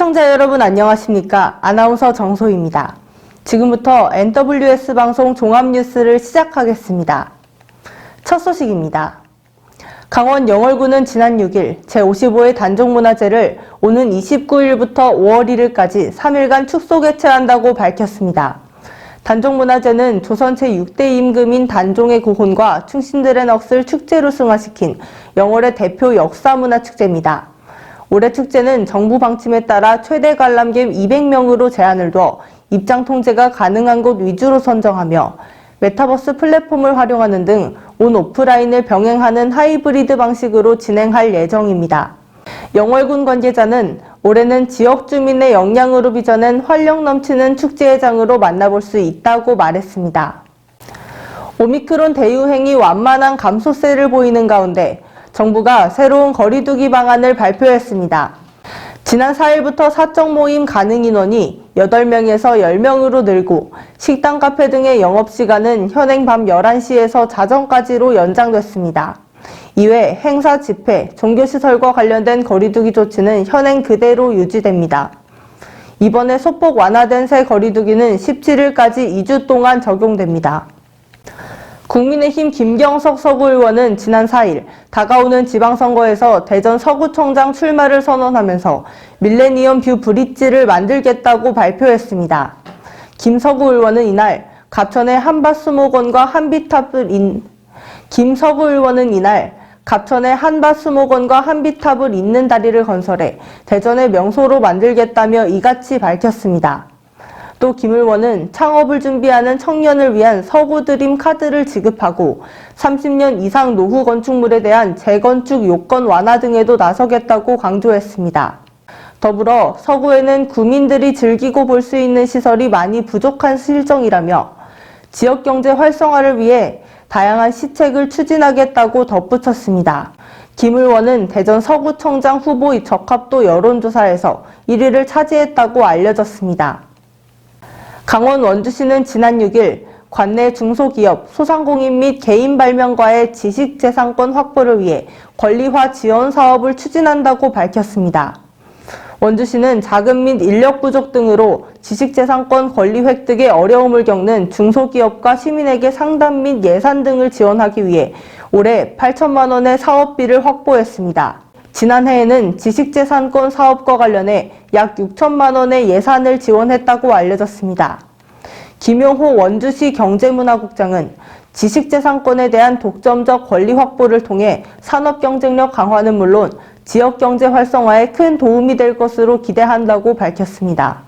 시청자 여러분 안녕하십니까? 아나운서 정소희입니다. 지금부터 NWS 방송 종합뉴스를 시작하겠습니다. 첫 소식입니다. 강원 영월군은 지난 6일 제55회 단종문화제를 오는 29일부터 5월 1일까지 3일간 축소 개최한다고 밝혔습니다. 단종문화제는 조선 제6대 임금인 단종의 고혼과 충신들의 넋을 축제로 승화시킨 영월의 대표 역사문화축제입니다. 올해 축제는 정부 방침에 따라 최대 관람객 200명으로 제한을 둬 입장 통제가 가능한 곳 위주로 선정하며 메타버스 플랫폼을 활용하는 등 온 오프라인을 병행하는 하이브리드 방식으로 진행할 예정입니다. 영월군 관계자는 올해는 지역 주민의 역량으로 빚어낸 활력 넘치는 축제의 장으로 만나볼 수 있다고 말했습니다. 오미크론 대유행이 완만한 감소세를 보이는 가운데 정부가 새로운 거리두기 방안을 발표했습니다. 지난 4일부터 사적 모임 가능 인원이 8명에서 10명으로 늘고 식당, 카페 등의 영업시간은 현행 밤 11시에서 자정까지로 연장됐습니다. 이외 행사, 집회, 종교시설과 관련된 거리두기 조치는 현행 그대로 유지됩니다. 이번에 소폭 완화된 새 거리두기는 17일까지 2주 동안 적용됩니다. 국민의힘 김경석 서구의원은 지난 4일 다가오는 지방선거에서 대전 서구청장 출마를 선언하면서 밀레니엄 뷰 브릿지를 만들겠다고 발표했습니다. 김 서구의원은 이날 갑천의 한밭수목원과 한비탑을 잇는 다리를 건설해 대전의 명소로 만들겠다며 이같이 밝혔습니다. 또 김 의원은 창업을 준비하는 청년을 위한 서구드림 카드를 지급하고 30년 이상 노후 건축물에 대한 재건축 요건 완화 등에도 나서겠다고 강조했습니다. 더불어 서구에는 구민들이 즐기고 볼 수 있는 시설이 많이 부족한 실정이라며 지역경제 활성화를 위해 다양한 시책을 추진하겠다고 덧붙였습니다. 김 의원은 대전 서구청장 후보 적합도 여론조사에서 1위를 차지했다고 알려졌습니다. 강원 원주시는 지난 6일 관내 중소기업, 소상공인 및 개인 발명가의 지식재산권 확보를 위해 권리화 지원 사업을 추진한다고 밝혔습니다. 원주시는 자금 및 인력 부족 등으로 지식재산권 권리 획득에 어려움을 겪는 중소기업과 시민에게 상담 및 예산 등을 지원하기 위해 올해 8천만 원의 사업비를 확보했습니다. 지난해에는 지식재산권 사업과 관련해 약 6천만 원의 예산을 지원했다고 알려졌습니다. 김용호 원주시 경제문화국장은 지식재산권에 대한 독점적 권리 확보를 통해 산업 경쟁력 강화는 물론 지역 경제 활성화에 큰 도움이 될 것으로 기대한다고 밝혔습니다.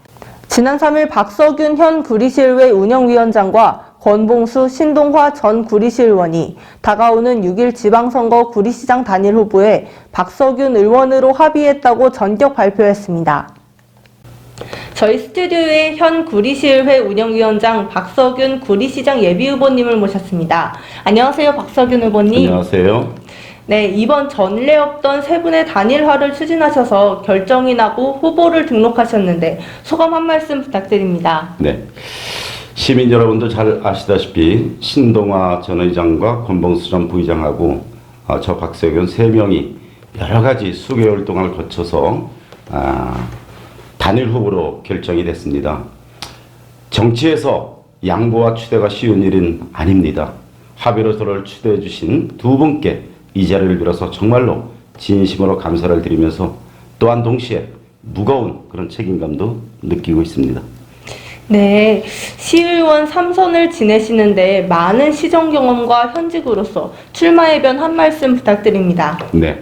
지난 3일 박서균 현 구리시의회 운영위원장과 권봉수, 신동화 전 구리시의원이 다가오는 6일 지방선거 구리시장 단일 후보에 박서균 의원으로 합의했다고 전격 발표했습니다. 저희 스튜디오에 현 구리시의회 운영위원장 박서균 구리시장 예비후보님을 모셨습니다. 안녕하세요, 박서균 후보님. 안녕하세요. 네, 이번 전례 없던 세 분의 단일화를 추진하셔서 결정이 나고 후보를 등록하셨는데 소감 한 말씀 부탁드립니다. 네, 시민 여러분도 잘 아시다시피 신동화 전 의장과 권봉수 전 부의장하고 저 박서균 세 명이 여러 가지 수개월 동안을 거쳐서 단일 후보로 결정이 됐습니다. 정치에서 양보와 추대가 쉬운 일은 아닙니다. 합의로 저를 추대해 주신 두 분께 이 자리를 빌어서 정말로 진심으로 감사를 드리면서 또한 동시에 무거운 그런 책임감도 느끼고 있습니다. 네, 시의원 3선을 지내시는데 많은 시정 경험과 현직으로서 출마의 변 한 말씀 부탁드립니다. 네,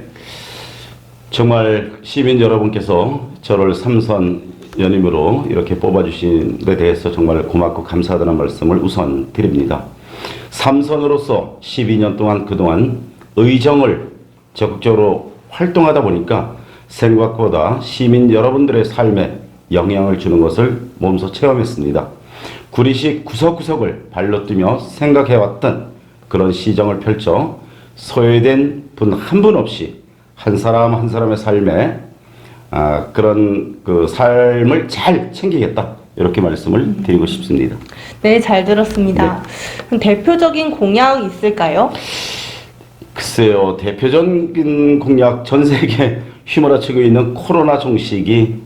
정말 시민 여러분께서 저를 3선 연임으로 이렇게 뽑아주신 데 대해서 정말 고맙고 감사하다는 말씀을 우선 드립니다. 3선으로서 12년 동안 그동안 의정을 적극적으로 활동하다 보니까 생각보다 시민 여러분들의 삶에 영향을 주는 것을 몸소 체험했습니다. 구리시 구석구석을 발로 뛰며 생각해왔던 그런 시정을 펼쳐 소외된 분 한 분 없이 한 사람 한 사람의 삶에 그런 그 삶을 잘 챙기겠다, 이렇게 말씀을 드리고 싶습니다. 네, 잘 들었습니다. 네. 그럼 대표적인 공약 있을까요? 글쎄요, 대표적인 공약, 전 세계 휘몰아치고 있는 코로나 종식이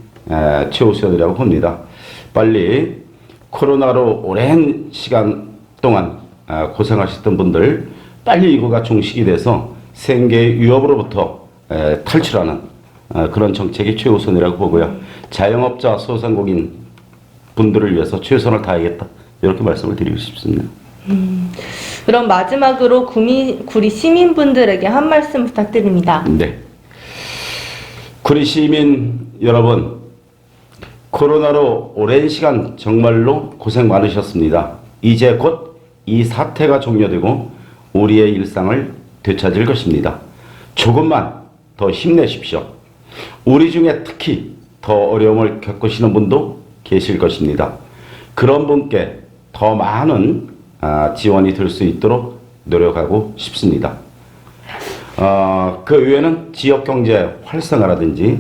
최우선이라고 봅니다. 빨리 코로나로 오랜 시간 동안 고생하셨던 분들 빨리 이거가 종식이 돼서 생계의 위협으로부터 탈출하는 그런 정책이 최우선이라고 보고요. 자영업자 소상공인 분들을 위해서 최선을 다하겠다 이렇게 말씀을 드리고 싶습니다. 그럼 마지막으로 구리 시민분들에게 한 말씀 부탁드립니다. 네. 구리 시민 여러분, 코로나로 오랜 시간 정말로 고생 많으셨습니다. 이제 곧 이 사태가 종료되고 우리의 일상을 되찾을 것입니다. 조금만 더 힘내십시오. 우리 중에 특히 더 어려움을 겪으시는 분도 계실 것입니다. 그런 분께 더 많은 지원이 될 수 있도록 노력하고 싶습니다. 그 외에는 지역경제 활성화라든지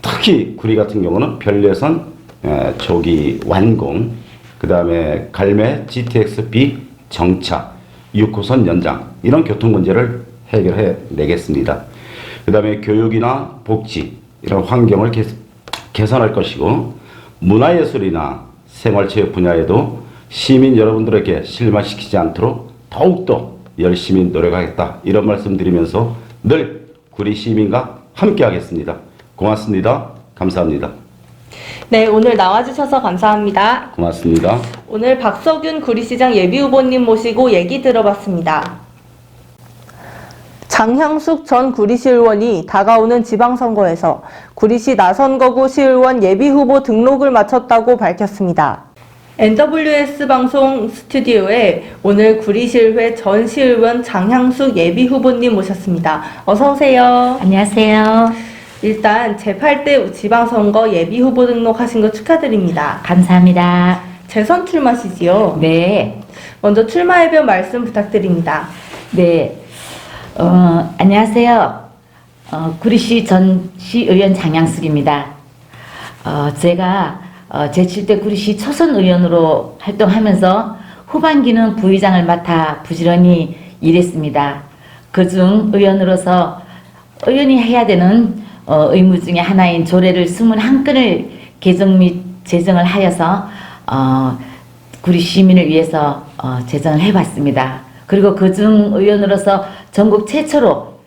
특히 구리 같은 경우는 별내선 조기 완공, 그 다음에 갈매 GTX-B 정차, 6호선 연장 이런 교통 문제를 해결해 내겠습니다. 그 다음에 교육이나 복지 이런 환경을 개선할 것이고 문화예술이나 생활체육 분야에도 시민 여러분들에게 실망시키지 않도록 더욱더 열심히 노력하겠다 이런 말씀 드리면서 늘 구리 시민과 함께 하겠습니다. 고맙습니다. 감사합니다. 네, 오늘 나와주셔서 감사합니다. 고맙습니다. 오늘 박석윤 구리시장 예비후보님 모시고 얘기 들어봤습니다. 장향숙 전 구리시 의원이 다가오는 지방선거에서 구리시 나선거구 시의원 예비후보 등록을 마쳤다고 밝혔습니다. NWS 방송 스튜디오에 오늘 구리시의회 전 시의원 장향숙 예비후보님 모셨습니다. 어서 오세요. 안녕하세요. 일단 제8대 지방선거 예비후보 등록하신 거 축하드립니다. 감사합니다. 재선 출마시지요? 네. 먼저 출마 해변 말씀 부탁드립니다. 네. 안녕하세요. 구리시 전 시의원 장향숙입니다. 제가 제7대 구리시 초선 의원으로 활동하면서 후반기는 부의장을 맡아 부지런히 일했습니다. 그중 의원으로서 의원이 해야 되는 의무 중에 하나인 조례를 21건을 개정 및 제정을 하여서 구리 시민을 위해서 제정을 해봤습니다. 그리고 그중 의원으로서 전국 최초로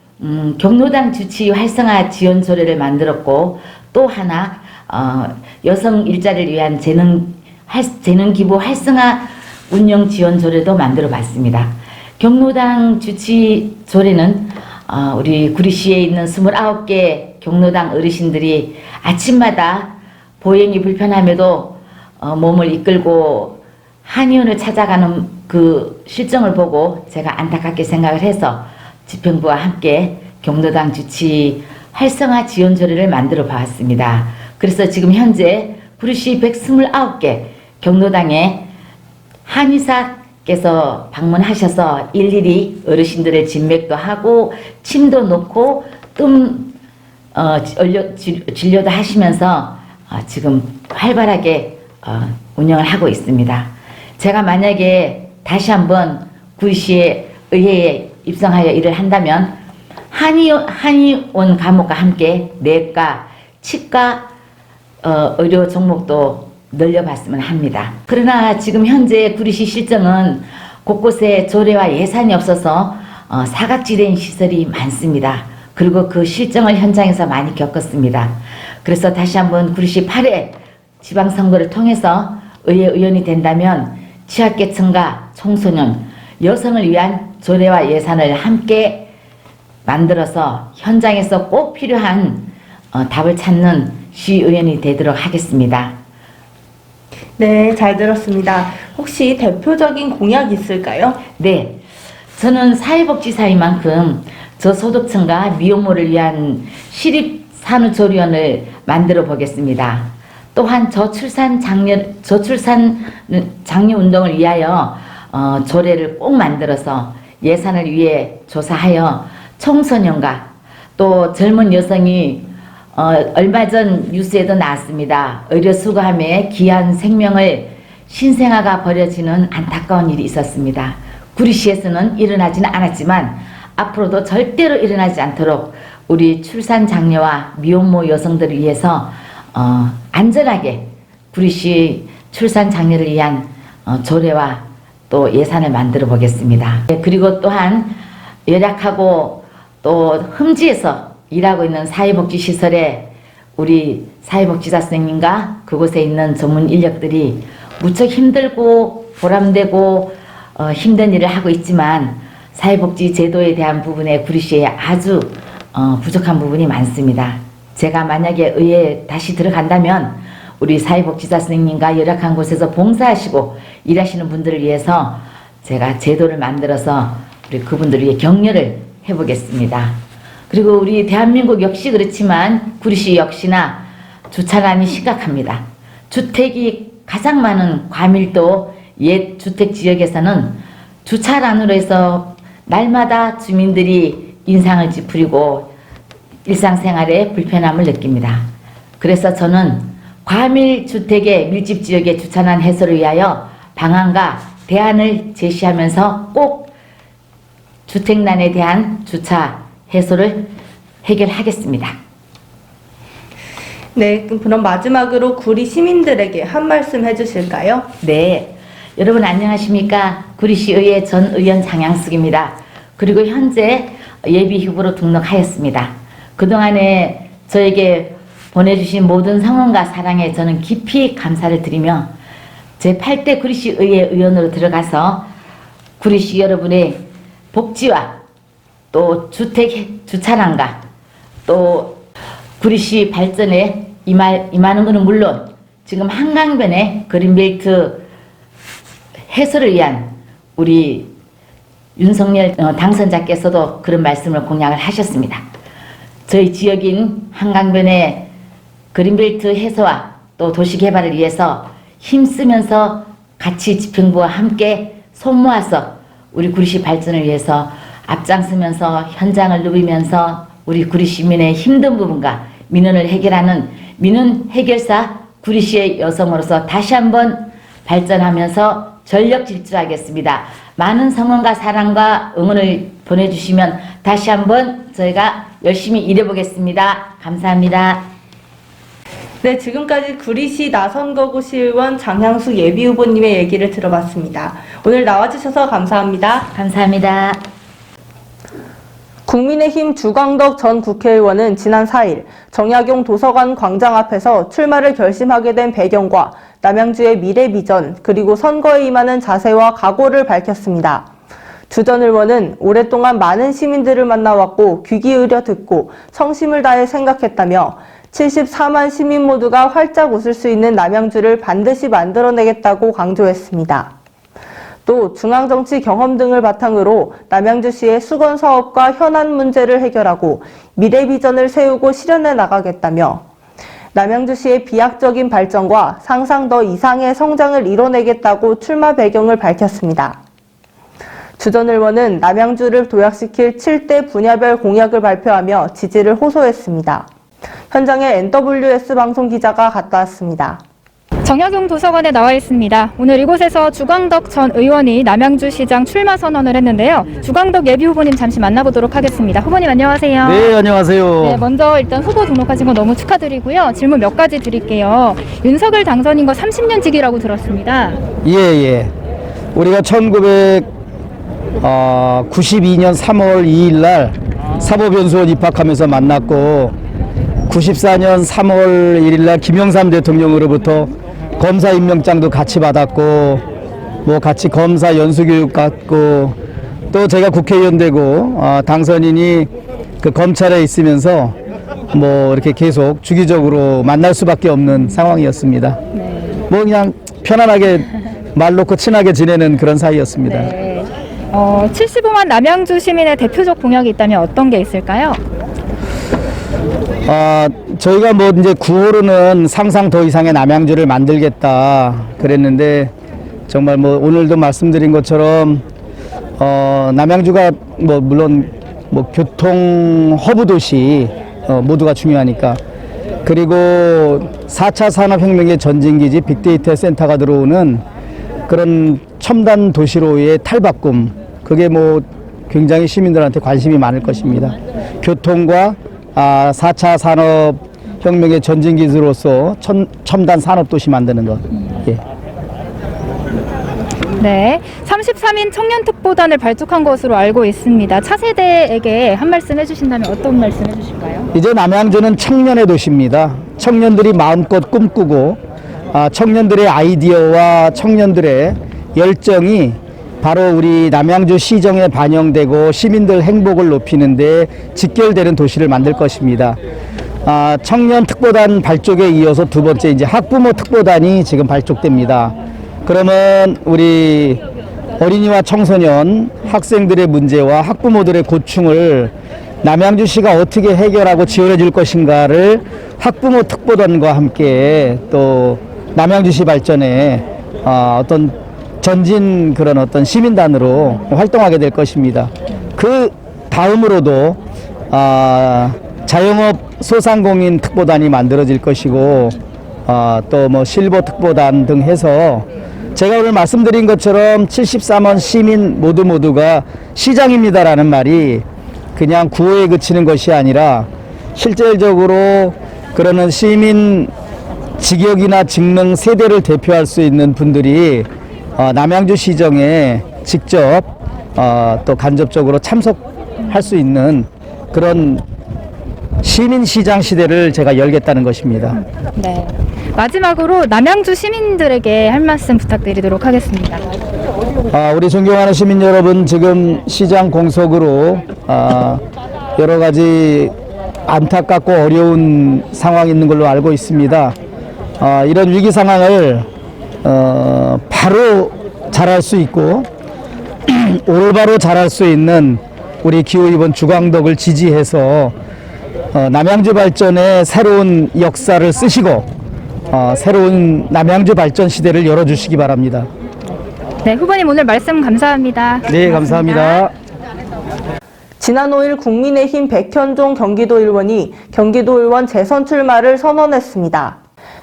경로당 주치 활성화 지원 조례를 만들었고 또 하나 여성 일자리를 위한 재능 기부 활성화 운영 지원 조례도 만들어 봤습니다. 경로당 주치 조례는 우리 구리시에 있는 29개 경로당 어르신들이 아침마다 보행이 불편함에도 몸을 이끌고 한의원을 찾아가는 그 실정을 보고 제가 안타깝게 생각을 해서 집행부와 함께 경로당 주치 활성화 지원 조례를 만들어 보았습니다. 그래서 지금 현재 구리시 129개 경로당에 한의사께서 방문하셔서 일일이 어르신들의 진맥도 하고 침도 놓고 진료도 하시면서 지금 활발하게 운영을 하고 있습니다. 제가 만약에 다시 한번 구리시의 의회에 입성하여 일을 한다면 한의원 과목과 함께 내과, 치과 의료 종목도 늘려봤으면 합니다. 그러나 지금 현재 구리시 실정은 곳곳에 조례와 예산이 없어서 사각지대인 시설이 많습니다. 그리고 그 실정을 현장에서 많이 겪었습니다. 그래서 다시 한번 구리시 8회 지방선거를 통해서 의회 의원이 된다면 취약계층과 청소년, 여성을 위한 조례와 예산을 함께 만들어서 현장에서 꼭 필요한 답을 찾는 시의원이 되도록 하겠습니다. 네, 잘 들었습니다. 혹시 대표적인 공약 있을까요? 네, 저는 사회복지사인 만큼 저소득층과 미혼모를 위한 시립산후조리원을 만들어 보겠습니다. 또한 저출산 장려 운동을 위하여 조례를 꼭 만들어서 예산을 위해 조사하여 청소년과 또 젊은 여성이 얼마 전 뉴스에도 나왔습니다. 의료 수거함에 귀한 생명을 신생아가 버려지는 안타까운 일이 있었습니다. 구리시에서는 일어나지는 않았지만 앞으로도 절대로 일어나지 않도록 우리 출산 장려와 미혼모 여성들을 위해서 안전하게 구리시 출산 장려를 위한 조례와 또 예산을 만들어 보겠습니다. 그리고 또한 열악하고 또 흠지에서 일하고 있는 사회복지시설에 우리 사회복지사 선생님과 그곳에 있는 전문 인력들이 무척 힘들고 보람되고 힘든 일을 하고 있지만 사회복지 제도에 대한 부분에 구리시에 아주 부족한 부분이 많습니다. 제가 만약에 의회에 다시 들어간다면 우리 사회복지사 선생님과 열악한 곳에서 봉사하시고 일하시는 분들을 위해서 제가 제도를 만들어서 우리 그분들을 위해 격려를 해보겠습니다. 그리고 우리 대한민국 역시 그렇지만 구리시 역시나 주차난이 심각합니다. 주택이 가장 많은 과밀도 옛 주택 지역에서는 주차난으로 해서 날마다 주민들이 인상을 찌푸리고 일상생활에 불편함을 느낍니다. 그래서 저는 과밀 주택의 밀집 지역의 주차난 해소를 위하여 방안과 대안을 제시하면서 꼭 주택난에 대한 주차 해소를 해결하겠습니다. 네, 그럼 마지막으로 구리 시민들에게 한 말씀 해주실까요? 네, 여러분 안녕하십니까? 구리시의회 전 의원 장양숙입니다. 그리고 현재 예비 후보로 등록하였습니다. 그동안에 저에게 보내주신 모든 성원과 사랑에 저는 깊이 감사를 드리며 제8대 구리시의회 의원으로 들어가서 구리시 여러분의 복지와 또 주차난과 또 구리시 발전에 임하는 것은 물론 지금 한강변의 그린벨트 해소를 위한 우리 윤석열 당선자께서도 그런 말씀을 공약을 하셨습니다. 저희 지역인 한강변의 그린벨트 해소와 또 도시개발을 위해서 힘쓰면서 같이 집행부와 함께 손모아서 우리 구리시 발전을 위해서 앞장서면서 현장을 누비면서 우리 구리 시민의 힘든 부분과 민원을 해결하는 민원 해결사 구리시의 여성으로서 다시 한번 발전하면서 전력 질주하겠습니다. 많은 성원과 사랑과 응원을 보내주시면 다시 한번 저희가 열심히 일해보겠습니다. 감사합니다. 네, 지금까지 구리시 나선거구시의원 장향숙 예비후보님의 얘기를 들어봤습니다. 오늘 나와주셔서 감사합니다. 감사합니다. 국민의힘 주광덕 전 국회의원은 지난 4일 정약용 도서관 광장 앞에서 출마를 결심하게 된 배경과 남양주의 미래 비전 그리고 선거에 임하는 자세와 각오를 밝혔습니다. 주 전 의원은 오랫동안 많은 시민들을 만나왔고 귀 기울여 듣고 성심을 다해 생각했다며 74만 시민 모두가 활짝 웃을 수 있는 남양주를 반드시 만들어내겠다고 강조했습니다. 또 중앙정치 경험 등을 바탕으로 남양주시의 수건 사업과 현안 문제를 해결하고 미래 비전을 세우고 실현해 나가겠다며 남양주시의 비약적인 발전과 상상 더 이상의 성장을 이뤄내겠다고 출마 배경을 밝혔습니다. 주 전 의원은 남양주를 도약시킬 7대 분야별 공약을 발표하며 지지를 호소했습니다. 현장에 NWS 방송 기자가 갔다 왔습니다. 정약용 도서관에 나와 있습니다. 오늘 이곳에서 주광덕 전 의원이 남양주시장 출마 선언을 했는데요. 주광덕 예비후보님 잠시 만나보도록 하겠습니다. 후보님 안녕하세요. 네, 안녕하세요. 네, 먼저 일단 후보 등록하신 거 너무 축하드리고요. 질문 몇 가지 드릴게요. 윤석열 당선인 거 30년 지기라고 들었습니다. 예. 우리가 1992년 3월 2일 날 사법연수원 입학하면서 만났고 94년 3월 1일 날 김영삼 대통령으로부터 검사 임명장도 같이 받았고 뭐 같이 검사 연수교육 받고 또 제가 국회의원 되고 당선인이 그 검찰에 있으면서 뭐 이렇게 계속 주기적으로 만날 수밖에 없는 상황이었습니다. 뭐 그냥 편안하게 말 놓고 친하게 지내는 그런 사이였습니다. 네. 75만 남양주 시민의 대표적 공약이 있다면 어떤 게 있을까요? 저희가 뭐 이제 9호로는 상상 더 이상의 남양주를 만들겠다 그랬는데 정말 뭐 오늘도 말씀드린 것처럼 남양주가 뭐 물론 뭐 교통 허브 도시 모두가 중요하니까 그리고 4차 산업혁명의 전진기지 빅데이터 센터가 들어오는 그런 첨단 도시로의 탈바꿈 그게 뭐 굉장히 시민들한테 관심이 많을 것입니다. 교통과 4차 산업 혁명의 전진 기술로서 첨단 산업 도시 만드는 것. 예. 네, 33인 청년 특보단을 발족한 것으로 알고 있습니다. 차세대에게 한 말씀 해주신다면 어떤 말씀 해주실까요? 이제 남양주는 청년의 도시입니다. 청년들이 마음껏 꿈꾸고 청년들의 아이디어와 청년들의 열정이 바로 우리 남양주 시정에 반영되고 시민들 행복을 높이는 데 직결되는 도시를 만들 것입니다. 청년 특보단 발족에 이어서 두 번째 이제 학부모 특보단이 지금 발족됩니다. 그러면 우리 어린이와 청소년, 학생들의 문제와 학부모들의 고충을 남양주시가 어떻게 해결하고 지원해 줄 것인가를 학부모 특보단과 함께 또 남양주시 발전에 어떤 전진 그런 어떤 시민단으로 활동하게 될 것입니다. 그 다음으로도 자영업 소상공인 특보단이 만들어질 것이고 또 뭐 실버 특보단 등 해서 제가 오늘 말씀드린 것처럼 73원 시민 모두가 시장입니다라는 말이 그냥 구호에 그치는 것이 아니라 실질적으로 그러는 시민 직역이나 직능 세대를 대표할 수 있는 분들이 남양주 시정에 직접 또 간접적으로 참석할 수 있는 그런 시민시장 시대를 제가 열겠다는 것입니다. 네. 마지막으로 남양주 시민들에게 할 말씀 부탁드리도록 하겠습니다. 우리 존경하는 시민 여러분, 지금 시장 공석으로 여러 가지 안타깝고 어려운 상황이 있는 걸로 알고 있습니다. 이런 위기 상황을 바로 잘할 수 있고 올바로 잘할 수 있는 우리 기후이번 주광덕을 지지해서 남양주 발전의 새로운 역사를 쓰시고 새로운 남양주 발전 시대를 열어주시기 바랍니다. 네, 후보님 오늘 말씀 감사합니다. 네, 감사합니다. 지난 5일 국민의힘 백현종 경기도 의원이 경기도 의원 재선 출마를 선언했습니다.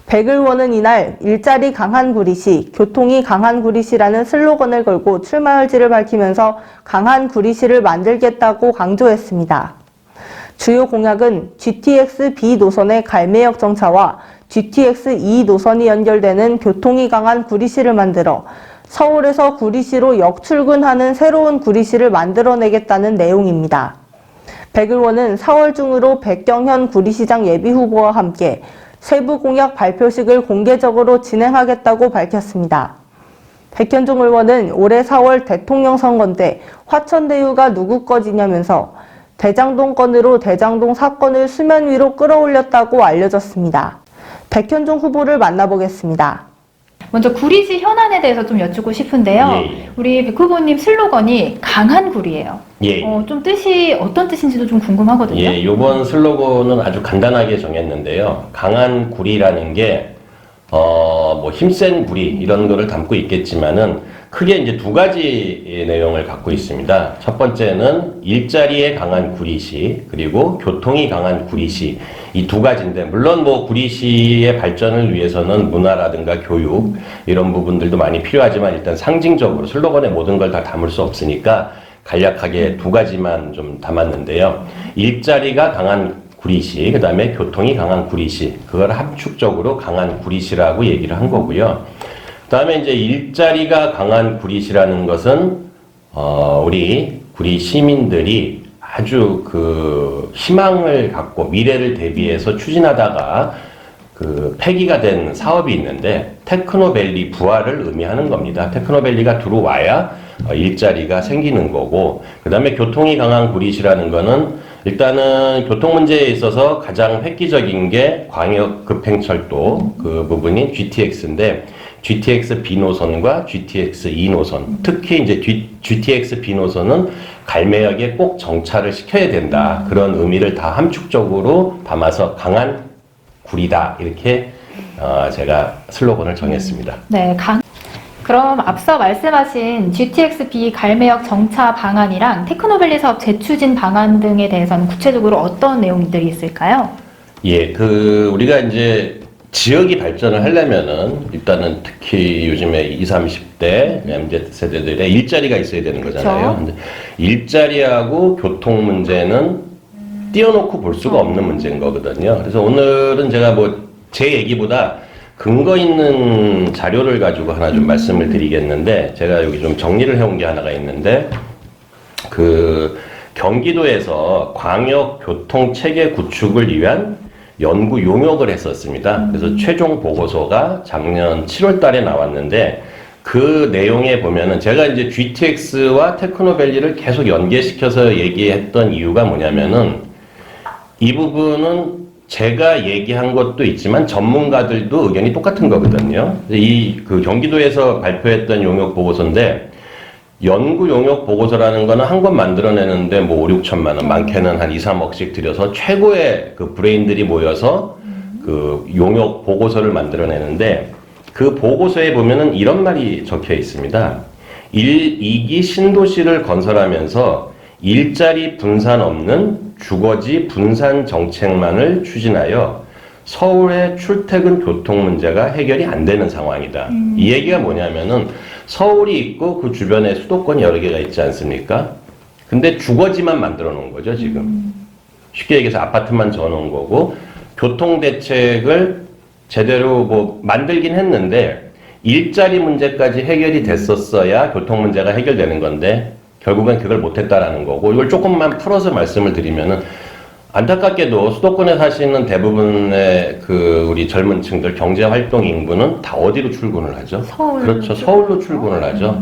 백 의원은 이날 일자리 강한 구리시, 교통이 강한 구리시라는 슬로건을 걸고 출마 의지를 밝히면서 강한 구리시를 만들겠다고 강조했습니다. 주요 공약은 GTX B 노선의 갈매역 정차와 GTX E 노선이 연결되는 교통이 강한 구리시를 만들어 서울에서 구리시로 역출근하는 새로운 구리시를 만들어내겠다는 내용입니다. 백 의원은 4월 중으로 백경현 구리시장 예비후보와 함께 세부 공약 발표식을 공개적으로 진행하겠다고 밝혔습니다. 백현종 의원은 올해 4월 대통령 선거 때 화천대유가 누구 거지냐면서 대장동 건으로 대장동 사건을 수면 위로 끌어올렸다고 알려졌습니다. 백현종 후보를 만나보겠습니다. 먼저 구리시 현안에 대해서 좀 여쭙고 싶은데요. 예. 우리 백 후보님 슬로건이 강한 구리예요. 예. 좀 뜻이 어떤 뜻인지도 좀 궁금하거든요. 예, 요번 슬로건은 아주 간단하게 정했는데요. 강한 구리라는 게, 뭐 힘센 구리 이런 거를 담고 있겠지만은 크게 이제 두 가지 내용을 갖고 있습니다. 첫 번째는 일자리에 강한 구리시, 그리고 교통이 강한 구리시. 이 두 가지인데, 물론 뭐 구리시의 발전을 위해서는 문화라든가 교육 이런 부분들도 많이 필요하지만 일단 상징적으로 슬로건에 모든 걸 다 담을 수 없으니까 간략하게 두 가지만 좀 담았는데요. 일자리가 강한 구리시, 그 다음에 교통이 강한 구리시, 그걸 함축적으로 강한 구리시라고 얘기를 한 거고요. 그 다음에 이제 일자리가 강한 구리시라는 것은 우리 구리 시민들이 아주 그 희망을 갖고 미래를 대비해서 추진하다가 그 폐기가 된 사업이 있는데 테크노밸리 부활을 의미하는 겁니다. 테크노밸리가 들어와야 일자리가 생기는 거고, 그 다음에 교통이 강한 구리시라는 거는 일단은 교통 문제에 있어서 가장 획기적인 게 광역 급행철도 그 부분인 GTX인데 GTX B 노선과 GTX E 노선, 특히 이제 GTX B 노선은 갈매역에 꼭 정차를 시켜야 된다. 그런 의미를 다 함축적으로 담아서 강한 구리다. 이렇게 제가 슬로건을 정했습니다. 네, 그럼 앞서 말씀하신 GTX-B 갈매역 정차 방안이랑 테크노밸리 사업 재추진 방안 등에 대해서는 구체적으로 어떤 내용들이 있을까요? 예, 우리가 이제 지역이 발전을 하려면은 일단은 특히 요즘에 20, 30대 MZ세대들의 일자리가 있어야 되는 거잖아요. 근데 일자리하고 교통 문제는 띄워놓고 볼 수가 없는 문제인 거거든요. 그래서 오늘은 제가 뭐 제 얘기보다 근거 있는 자료를 가지고 하나 좀 말씀을 드리겠는데, 제가 여기 좀 정리를 해온 게 하나가 있는데, 그 경기도에서 광역 교통 체계 구축을 위한 연구 용역을 했었습니다. 그래서 최종 보고서가 작년 7월 달에 나왔는데, 그 내용에 보면은 제가 이제 GTX와 테크노밸리를 계속 연계시켜서 얘기했던 이유가 뭐냐면은, 이 부분은 제가 얘기한 것도 있지만 전문가들도 의견이 똑같은 거거든요. 이 그 경기도에서 발표했던 용역 보고서인데, 연구 용역 보고서라는 거는 한 권 만들어내는데 뭐 5, 6천만 원, 많게는 한 2, 3억씩 들여서 최고의 그 브레인들이 모여서 그 용역 보고서를 만들어내는데, 그 보고서에 보면은 이런 말이 적혀 있습니다. 2기 신도시를 건설하면서 일자리 분산 없는 주거지 분산 정책만을 추진하여 서울의 출퇴근 교통 문제가 해결이 안 되는 상황이다. 이 얘기가 뭐냐면은 서울이 있고 그 주변에 수도권이 여러 개가 있지 않습니까? 근데 주거지만 만들어 놓은 거죠, 지금. 쉽게 얘기해서 아파트만 지어 놓은 거고, 교통 대책을 제대로 뭐 만들긴 했는데 일자리 문제까지 해결이 됐었어야 교통 문제가 해결되는 건데 결국엔 그걸 못했다라는 거고, 이걸 조금만 풀어서 말씀을 드리면은, 안타깝게도 수도권에 사시는 대부분의 그 우리 젊은 층들 경제 활동 인구는 다 어디로 출근을 하죠? 서울. 그렇죠. 서울로 출근을 하죠.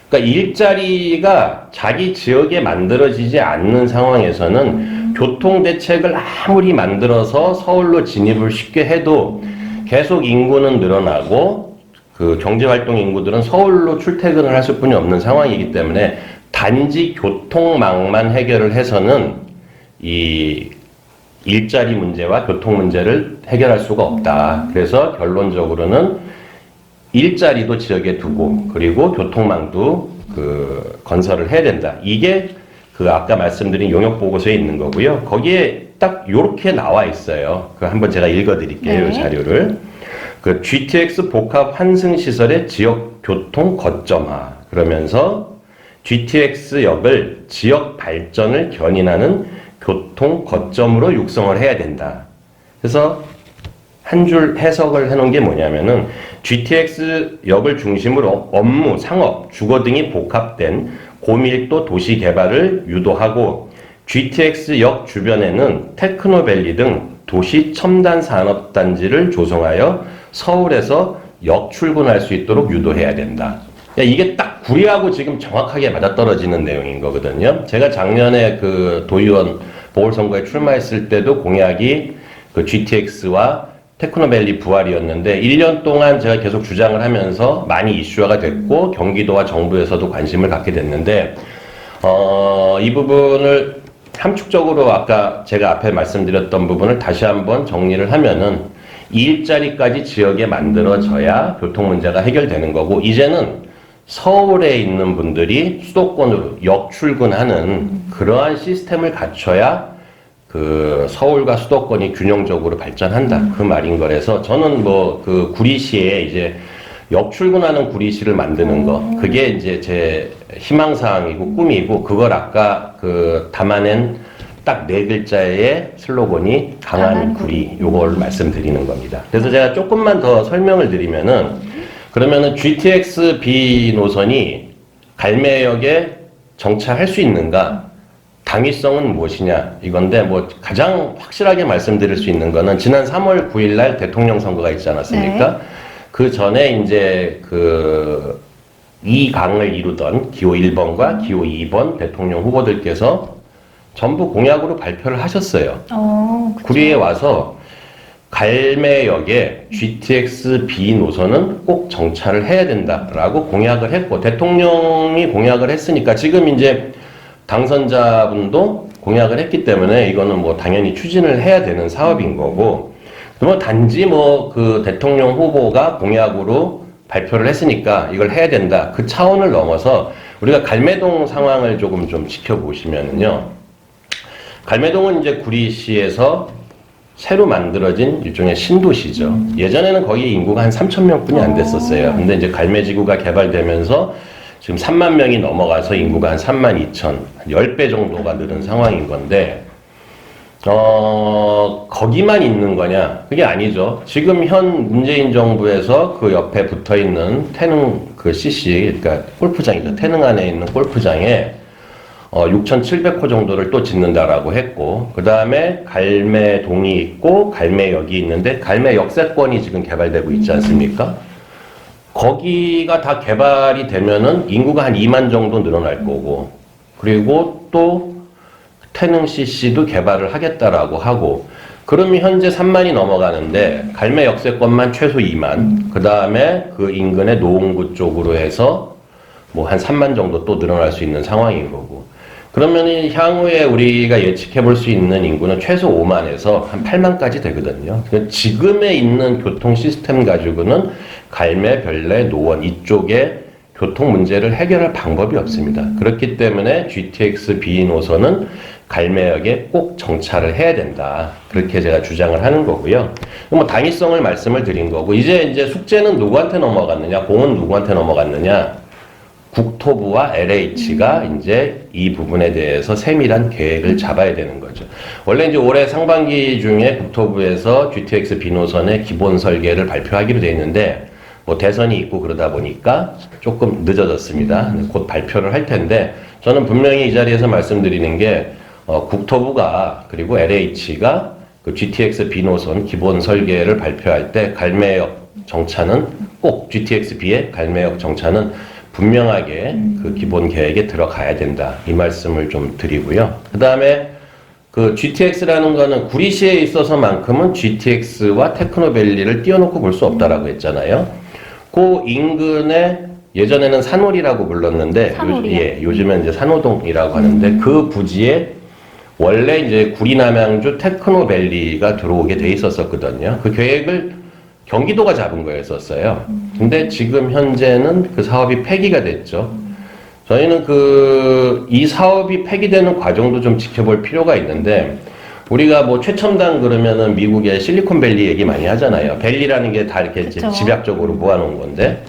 그러니까 일자리가 자기 지역에 만들어지지 않는 상황에서는 교통 대책을 아무리 만들어서 서울로 진입을 쉽게 해도 계속 인구는 늘어나고 그 경제활동 인구들은 서울로 출퇴근을 할 수뿐이 없는 상황이기 때문에 단지 교통망만 해결을 해서는 이 일자리 문제와 교통 문제를 해결할 수가 없다. 그래서 결론적으로는 일자리도 지역에 두고 그리고 교통망도 그 건설을 해야 된다. 이게 그 아까 말씀드린 용역 보고서에 있는 거고요. 거기에 딱 요렇게 나와 있어요. 그 한번 제가 읽어드릴게요. 네. 이 자료를. 그 GTX 복합 환승 시설의 지역 교통 거점화. 그러면서 GTX역을 지역 발전을 견인하는 교통 거점으로 육성을 해야 된다. 그래서 한 줄 해석을 해놓은 게 뭐냐면은 GTX역을 중심으로 업무, 상업, 주거 등이 복합된 고밀도 도시 개발을 유도하고 GTX역 주변에는 테크노밸리 등 도시 첨단 산업단지를 조성하여 서울에서 역 출근할 수 있도록 유도해야 된다. 이게 딱 구리하고 지금 정확하게 맞아떨어지는 내용인 거거든요. 제가 작년에 그 도의원 보궐선거에 출마했을 때도 공약이 그 GTX와 테크노밸리 부활이었는데 1년 동안 제가 계속 주장을 하면서 많이 이슈화가 됐고 경기도와 정부에서도 관심을 갖게 됐는데 이 부분을 함축적으로 아까 제가 앞에 말씀드렸던 부분을 다시 한번 정리를 하면은 일자리까지 지역에 만들어져야 교통 문제가 해결되는 거고, 이제는 서울에 있는 분들이 수도권으로 역 출근하는 그러한 시스템을 갖춰야 그 서울과 수도권이 균형적으로 발전한다. 그 말인 거라서 저는 뭐 그 구리시에 이제 역 출근하는 구리시를 만드는 거, 그게 이제 제 희망사항이고 꿈이고, 그걸 아까 그 담아낸 딱 4글자의 슬로건이 강한 구리, 요걸 말씀드리는 겁니다. 그래서 제가 조금만 더 설명을 드리면은, 그러면은 GTX B 노선이 갈매역에 정차할 수 있는가? 당위성은 무엇이냐? 이건데, 뭐 가장 확실하게 말씀드릴 수 있는 거는 지난 3월 9일 날 대통령 선거가 있지 않았습니까? 네. 그 전에 이제 그 2강을 이루던 기호 1번과 기호 2번 대통령 후보들께서 전부 공약으로 발표를 하셨어요. 구리에 와서 갈매역에 GTX B 노선은 꼭 정차를 해야 된다라고 공약을 했고, 대통령이 공약을 했으니까 지금 이제 당선자분도 공약을 했기 때문에 이거는 뭐 당연히 추진을 해야 되는 사업인 거고, 뭐 단지 뭐 그 대통령 후보가 공약으로 발표를 했으니까 이걸 해야 된다, 그 차원을 넘어서 우리가 갈매동 상황을 조금 좀 지켜보시면은요, 갈매동은 이제 구리시에서 새로 만들어진 일종의 신도시죠. 예전에는 거기 인구가 한 3,000명 뿐이 안 됐었어요. 근데 이제 갈매지구가 개발되면서 지금 3만 명이 넘어가서 인구가 한 32,000, 10배 정도가 늘은 상황인 건데, 거기만 있는 거냐? 그게 아니죠. 지금 현 문재인 정부에서 그 옆에 붙어 있는 태릉 그 CC, 그러니까 골프장이죠. 태릉 안에 있는 골프장에 6,700호 정도를 또 짓는다라고 했고, 그 다음에 갈매동이 있고, 갈매역이 있는데, 갈매 역세권이 지금 개발되고 있지 않습니까? 거기가 다 개발이 되면은 인구가 한 2만 정도 늘어날 거고, 그리고 또 태릉 CC도 개발을 하겠다라고 하고, 그러면 현재 3만이 넘어가는데 갈매 역세권만 최소 2만, 그 다음에 그 인근의 노원구 쪽으로 해서 뭐 한 3만 정도 또 늘어날 수 있는 상황인 거고, 그러면 향후에 우리가 예측해 볼 수 있는 인구는 최소 5만에서 한 8만까지 되거든요. 그러니까 지금에 있는 교통 시스템 가지고는 갈매, 별내, 노원 이쪽에 교통 문제를 해결할 방법이 없습니다. 그렇기 때문에 GTX B 노선은 갈매역에 꼭 정차를 해야 된다. 그렇게 제가 주장을 하는 거고요. 뭐 당위성을 말씀을 드린 거고, 이제 숙제는 누구한테 넘어갔느냐, 공은 누구한테 넘어갔느냐, 국토부와 LH가 이제 이 부분에 대해서 세밀한 계획을 잡아야 되는 거죠. 원래 이제 올해 상반기 중에 국토부에서 GTX B 노선의 기본 설계를 발표하기로 돼 있는데, 뭐 대선이 있고 그러다 보니까 조금 늦어졌습니다. 곧 발표를 할 텐데, 저는 분명히 이 자리에서 말씀드리는 게, 국토부가 그리고 LH가 그 GTX B 노선 기본 설계를 발표할 때 갈매역 정차는 꼭 GTX-B의 갈매역 정차는 분명하게 그 기본 계획에 들어가야 된다. 이 말씀을 좀 드리고요. 그 다음에 그 GTX라는 거는 구리시에 있어서만큼은 GTX와 테크노밸리를 띄워놓고 볼 수 없다라고 했잖아요. 그 인근에 예전에는 산홀이라고 불렀는데 요즘엔 이제 산호동이라고 하는데 그 부지에 원래 이제 구리남양주 테크노밸리가 들어오게 돼 있었거든요. 그 계획을 경기도가 잡은 거였었어요. 근데 지금 현재는 그 사업이 폐기가 됐죠. 저희는 이 사업이 폐기되는 과정도 좀 지켜볼 필요가 있는데, 우리가 뭐 최첨단 그러면은 미국의 실리콘밸리 얘기 많이 하잖아요. 밸리라는 게 다 이렇게 집약적으로 모아놓은 건데,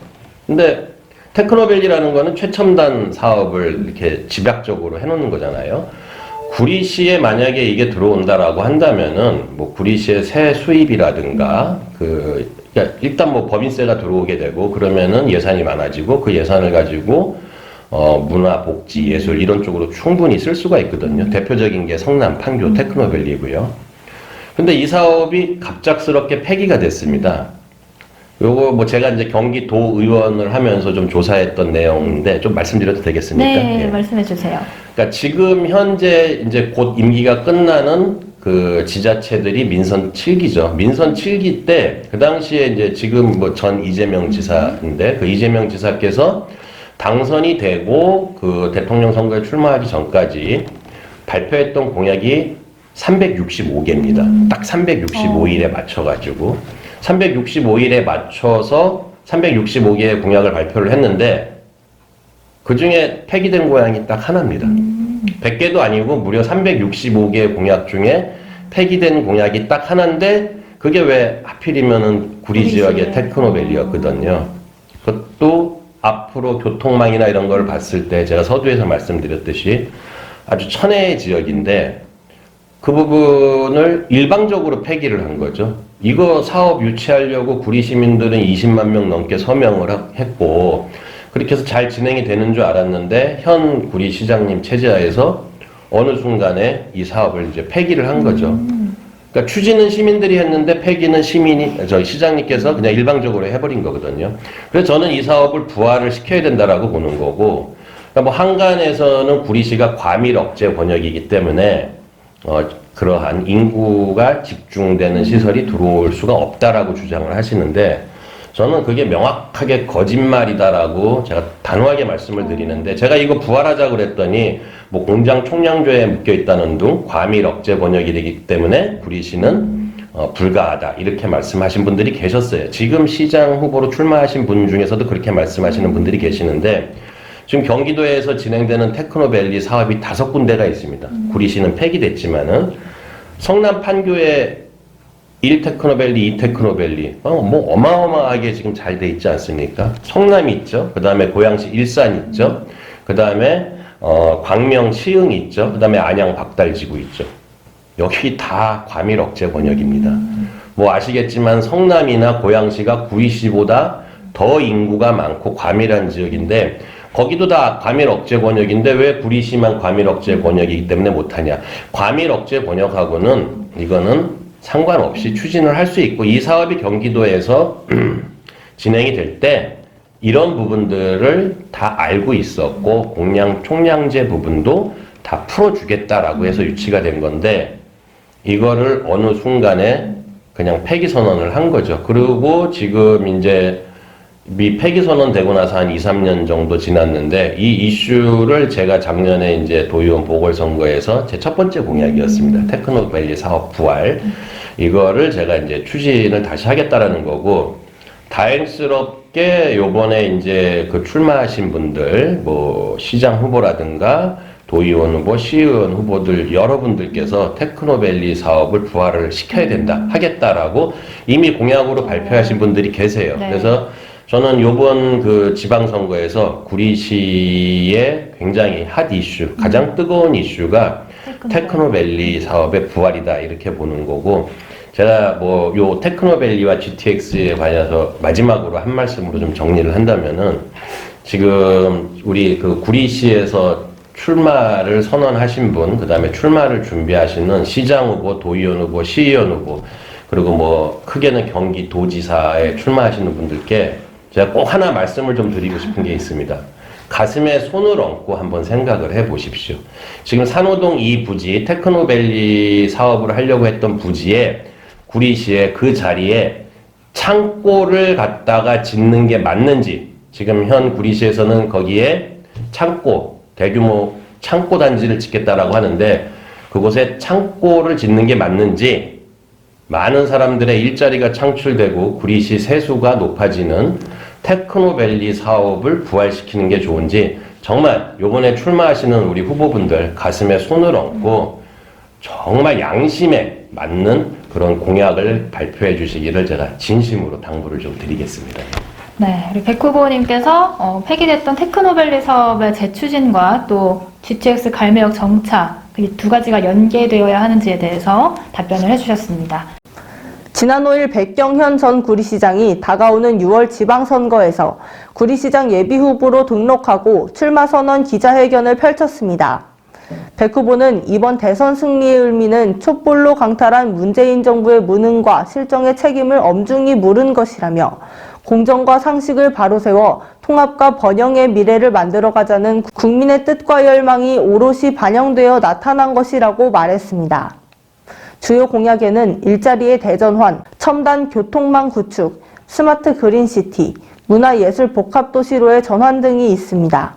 근데 테크노밸리라는 거는 최첨단 사업을 이렇게 집약적으로 해놓는 거잖아요. 구리시에 만약에 이게 들어온다라고 한다면은 뭐 구리시의 세 수입이라든가 그러니까 일단 뭐 법인세가 들어오게 되고 그러면은 예산이 많아지고 그 예산을 가지고 문화, 복지, 예술 이런 쪽으로 충분히 쓸 수가 있거든요. 대표적인 게 성남, 판교, 테크노밸리고요. 근데 이 사업이 갑작스럽게 폐기가 됐습니다. 요거 뭐 제가 이제 경기도 의원을 하면서 좀 조사했던 내용인데 좀 말씀드려도 되겠습니까? 네, 예. 말씀해 주세요. 그러니까 지금 현재 이제 곧 임기가 끝나는 그 지자체들이 민선 7기죠. 민선 7기 때 그 당시에 이제 지금 뭐 전 이재명 지사인데 그 이재명 지사께서 당선이 되고 그 대통령 선거에 출마하기 전까지 발표했던 공약이 365개입니다. 딱 365일에 맞춰가지고 365일에 맞춰서 365개의 공약을 발표를 했는데 그 중에 폐기된 공약이 딱 하나입니다. 100개도 아니고 무려 365개의 공약 중에 폐기된 공약이 딱 하나인데 그게 왜 하필이면은 구리 지역의 테크노밸리였거든요. 그것도 앞으로 교통망이나 이런 걸 봤을 때 제가 서두에서 말씀드렸듯이 아주 천혜의 지역인데 그 부분을 일방적으로 폐기를 한 거죠. 이거 사업 유치하려고 구리 시민들은 20만 명 넘게 서명을 했고 그렇게 해서 잘 진행이 되는 줄 알았는데 현 구리 시장님 체제하에서 어느 순간에 이 사업을 이제 폐기를 한 거죠. 그러니까 추진은 시민들이 했는데 폐기는 시장님께서 그냥 일방적으로 해버린 거거든요. 그래서 저는 이 사업을 부활을 시켜야 된다라고 보는 거고, 그러니까 뭐 한간에서는 구리시가 과밀 억제 권역이기 때문에 그러한 인구가 집중되는 시설이 들어올 수가 없다라고 주장을 하시는데 저는 그게 명확하게 거짓말이다라고 제가 단호하게 말씀을 드리는데 제가 이거 부활하자 그랬더니 뭐 공장 총량조에 묶여 있다는 등 과밀 억제 번역이기 때문에 구리시는 불가하다 이렇게 말씀하신 분들이 계셨어요. 지금 시장 후보로 출마하신 분 중에서도 그렇게 말씀하시는 분들이 계시는데 지금 경기도에서 진행되는 테크노밸리 사업이 5군데가 있습니다. 구리시는 폐기됐지만은 성남 판교에 1테크노밸리, 2테크노밸리 뭐 어마어마하게 지금 잘 돼 있지 않습니까? 성남이 있죠. 그 다음에 고양시 일산 있죠. 그 다음에 광명 시흥 있죠. 그 다음에 안양 박달지구 있죠. 여기 다 과밀 억제 권역입니다. 뭐 아시겠지만 성남이나 고양시가 구리시보다 더 인구가 많고 과밀한 지역인데 거기도 다 과밀 억제 권역인데 왜 구리시만 과밀 억제 권역이기 때문에 못하냐. 과밀 억제 권역하고는 이거는 상관없이 추진을 할 수 있고 이 사업이 경기도에서 진행이 될 때 이런 부분들을 다 알고 있었고 공량 총량제 부분도 다 풀어주겠다라고 해서 유치가 된 건데 이거를 어느 순간에 그냥 폐기 선언을 한 거죠. 그리고 지금 이제 폐기 선언 되고 나서 한 2, 3년 정도 지났는데 이 이슈를 제가 작년에 이제 도의원 보궐선거에서 제 첫 번째 공약이었습니다. 테크노밸리 사업 부활. 이거를 제가 이제 추진을 다시 하겠다라는 거고 다행스럽게 요번에 이제 그 출마하신 분들 뭐 시장 후보라든가 도의원 후보, 시의원 후보들 여러분들께서 테크노밸리 사업을 부활을 시켜야 된다, 하겠다라고 이미 공약으로 발표하신 분들이 계세요. 네. 그래서 저는 요번 그 지방선거에서 구리시의 굉장히 핫 이슈, 가장 뜨거운 이슈가 테크노밸리 사업의 부활이다 이렇게 보는 거고 제가 뭐 요 테크노밸리와 GTX에 관해서 마지막으로 한 말씀으로 좀 정리를 한다면은 지금 우리 그 구리시에서 출마를 선언하신 분, 그 다음에 출마를 준비하시는 시장 후보, 도의원 후보, 시의원 후보, 그리고 뭐 크게는 경기도지사에 출마하시는 분들께 제가 꼭 하나 말씀을 좀 드리고 싶은 게 있습니다. 가슴에 손을 얹고 한번 생각을 해 보십시오. 지금 산호동 이 부지, 테크노밸리 사업을 하려고 했던 부지에 구리시에 그 자리에 창고를 갖다가 짓는 게 맞는지, 지금 현 구리시에서는 거기에 창고, 대규모 창고 단지를 짓겠다라고 하는데 그곳에 창고를 짓는 게 맞는지, 많은 사람들의 일자리가 창출되고 구리시 세수가 높아지는 테크노밸리 사업을 부활시키는 게 좋은지 정말 요번에 출마하시는 우리 후보분들 가슴에 손을 얹고 정말 양심에 맞는 그런 공약을 발표해 주시기를 제가 진심으로 당부를 좀 드리겠습니다. 네, 우리 백 후보님께서 폐기됐던 테크노밸리 사업의 재추진과 또 GTX 갈매역 정차 이 두 가지가 연계되어야 하는지에 대해서 답변을 해주셨습니다. 지난 5일 백경현 전 구리시장이 다가오는 6월 지방선거에서 구리시장 예비후보로 등록하고 출마선언 기자회견을 펼쳤습니다. 백 후보는 이번 대선 승리의 의미는 촛불로 강탈한 문재인 정부의 무능과 실정의 책임을 엄중히 물은 것이라며 공정과 상식을 바로세워 통합과 번영의 미래를 만들어가자는 국민의 뜻과 열망이 오롯이 반영되어 나타난 것이라고 말했습니다. 주요 공약에는 일자리의 대전환, 첨단 교통망 구축, 스마트 그린시티, 문화예술 복합도시로의 전환 등이 있습니다.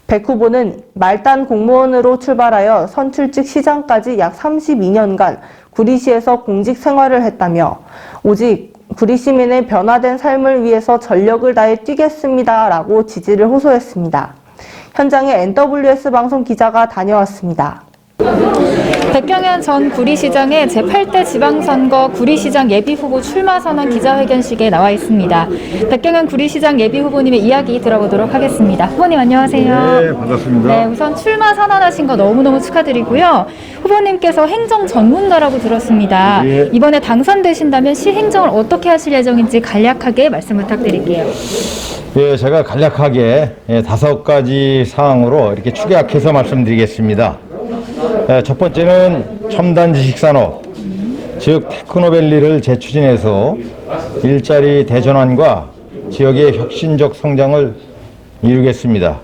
백 후보는 말단 공무원으로 출발하여 선출직 시장까지 약 32년간 구리시에서 공직 생활을 했다며 오직 구리 시민의 변화된 삶을 위해서 전력을 다해 뛰겠습니다 라고 지지를 호소했습니다. 현장에 NWS 방송 기자가 다녀왔습니다. 백경현 전 구리시장의 제8대 지방선거 구리시장 예비후보 출마선언 기자회견식에 나와 있습니다. 백경현 구리시장 예비후보님의 이야기 들어보도록 하겠습니다. 후보님 안녕하세요. 네, 반갑습니다. 네, 우선 출마 선언하신 거 너무너무 축하드리고요. 후보님께서 행정 전문가라고 들었습니다. 예. 이번에 당선되신다면 시 행정을 어떻게 하실 예정인지 간략하게 말씀 부탁드릴게요. 예, 제가 간략하게 5가지 사항으로 이렇게 축약해서 말씀드리겠습니다. 첫 번째는 첨단 지식산업, 즉 테크노밸리를 재추진해서 일자리 대전환과 지역의 혁신적 성장을 이루겠습니다.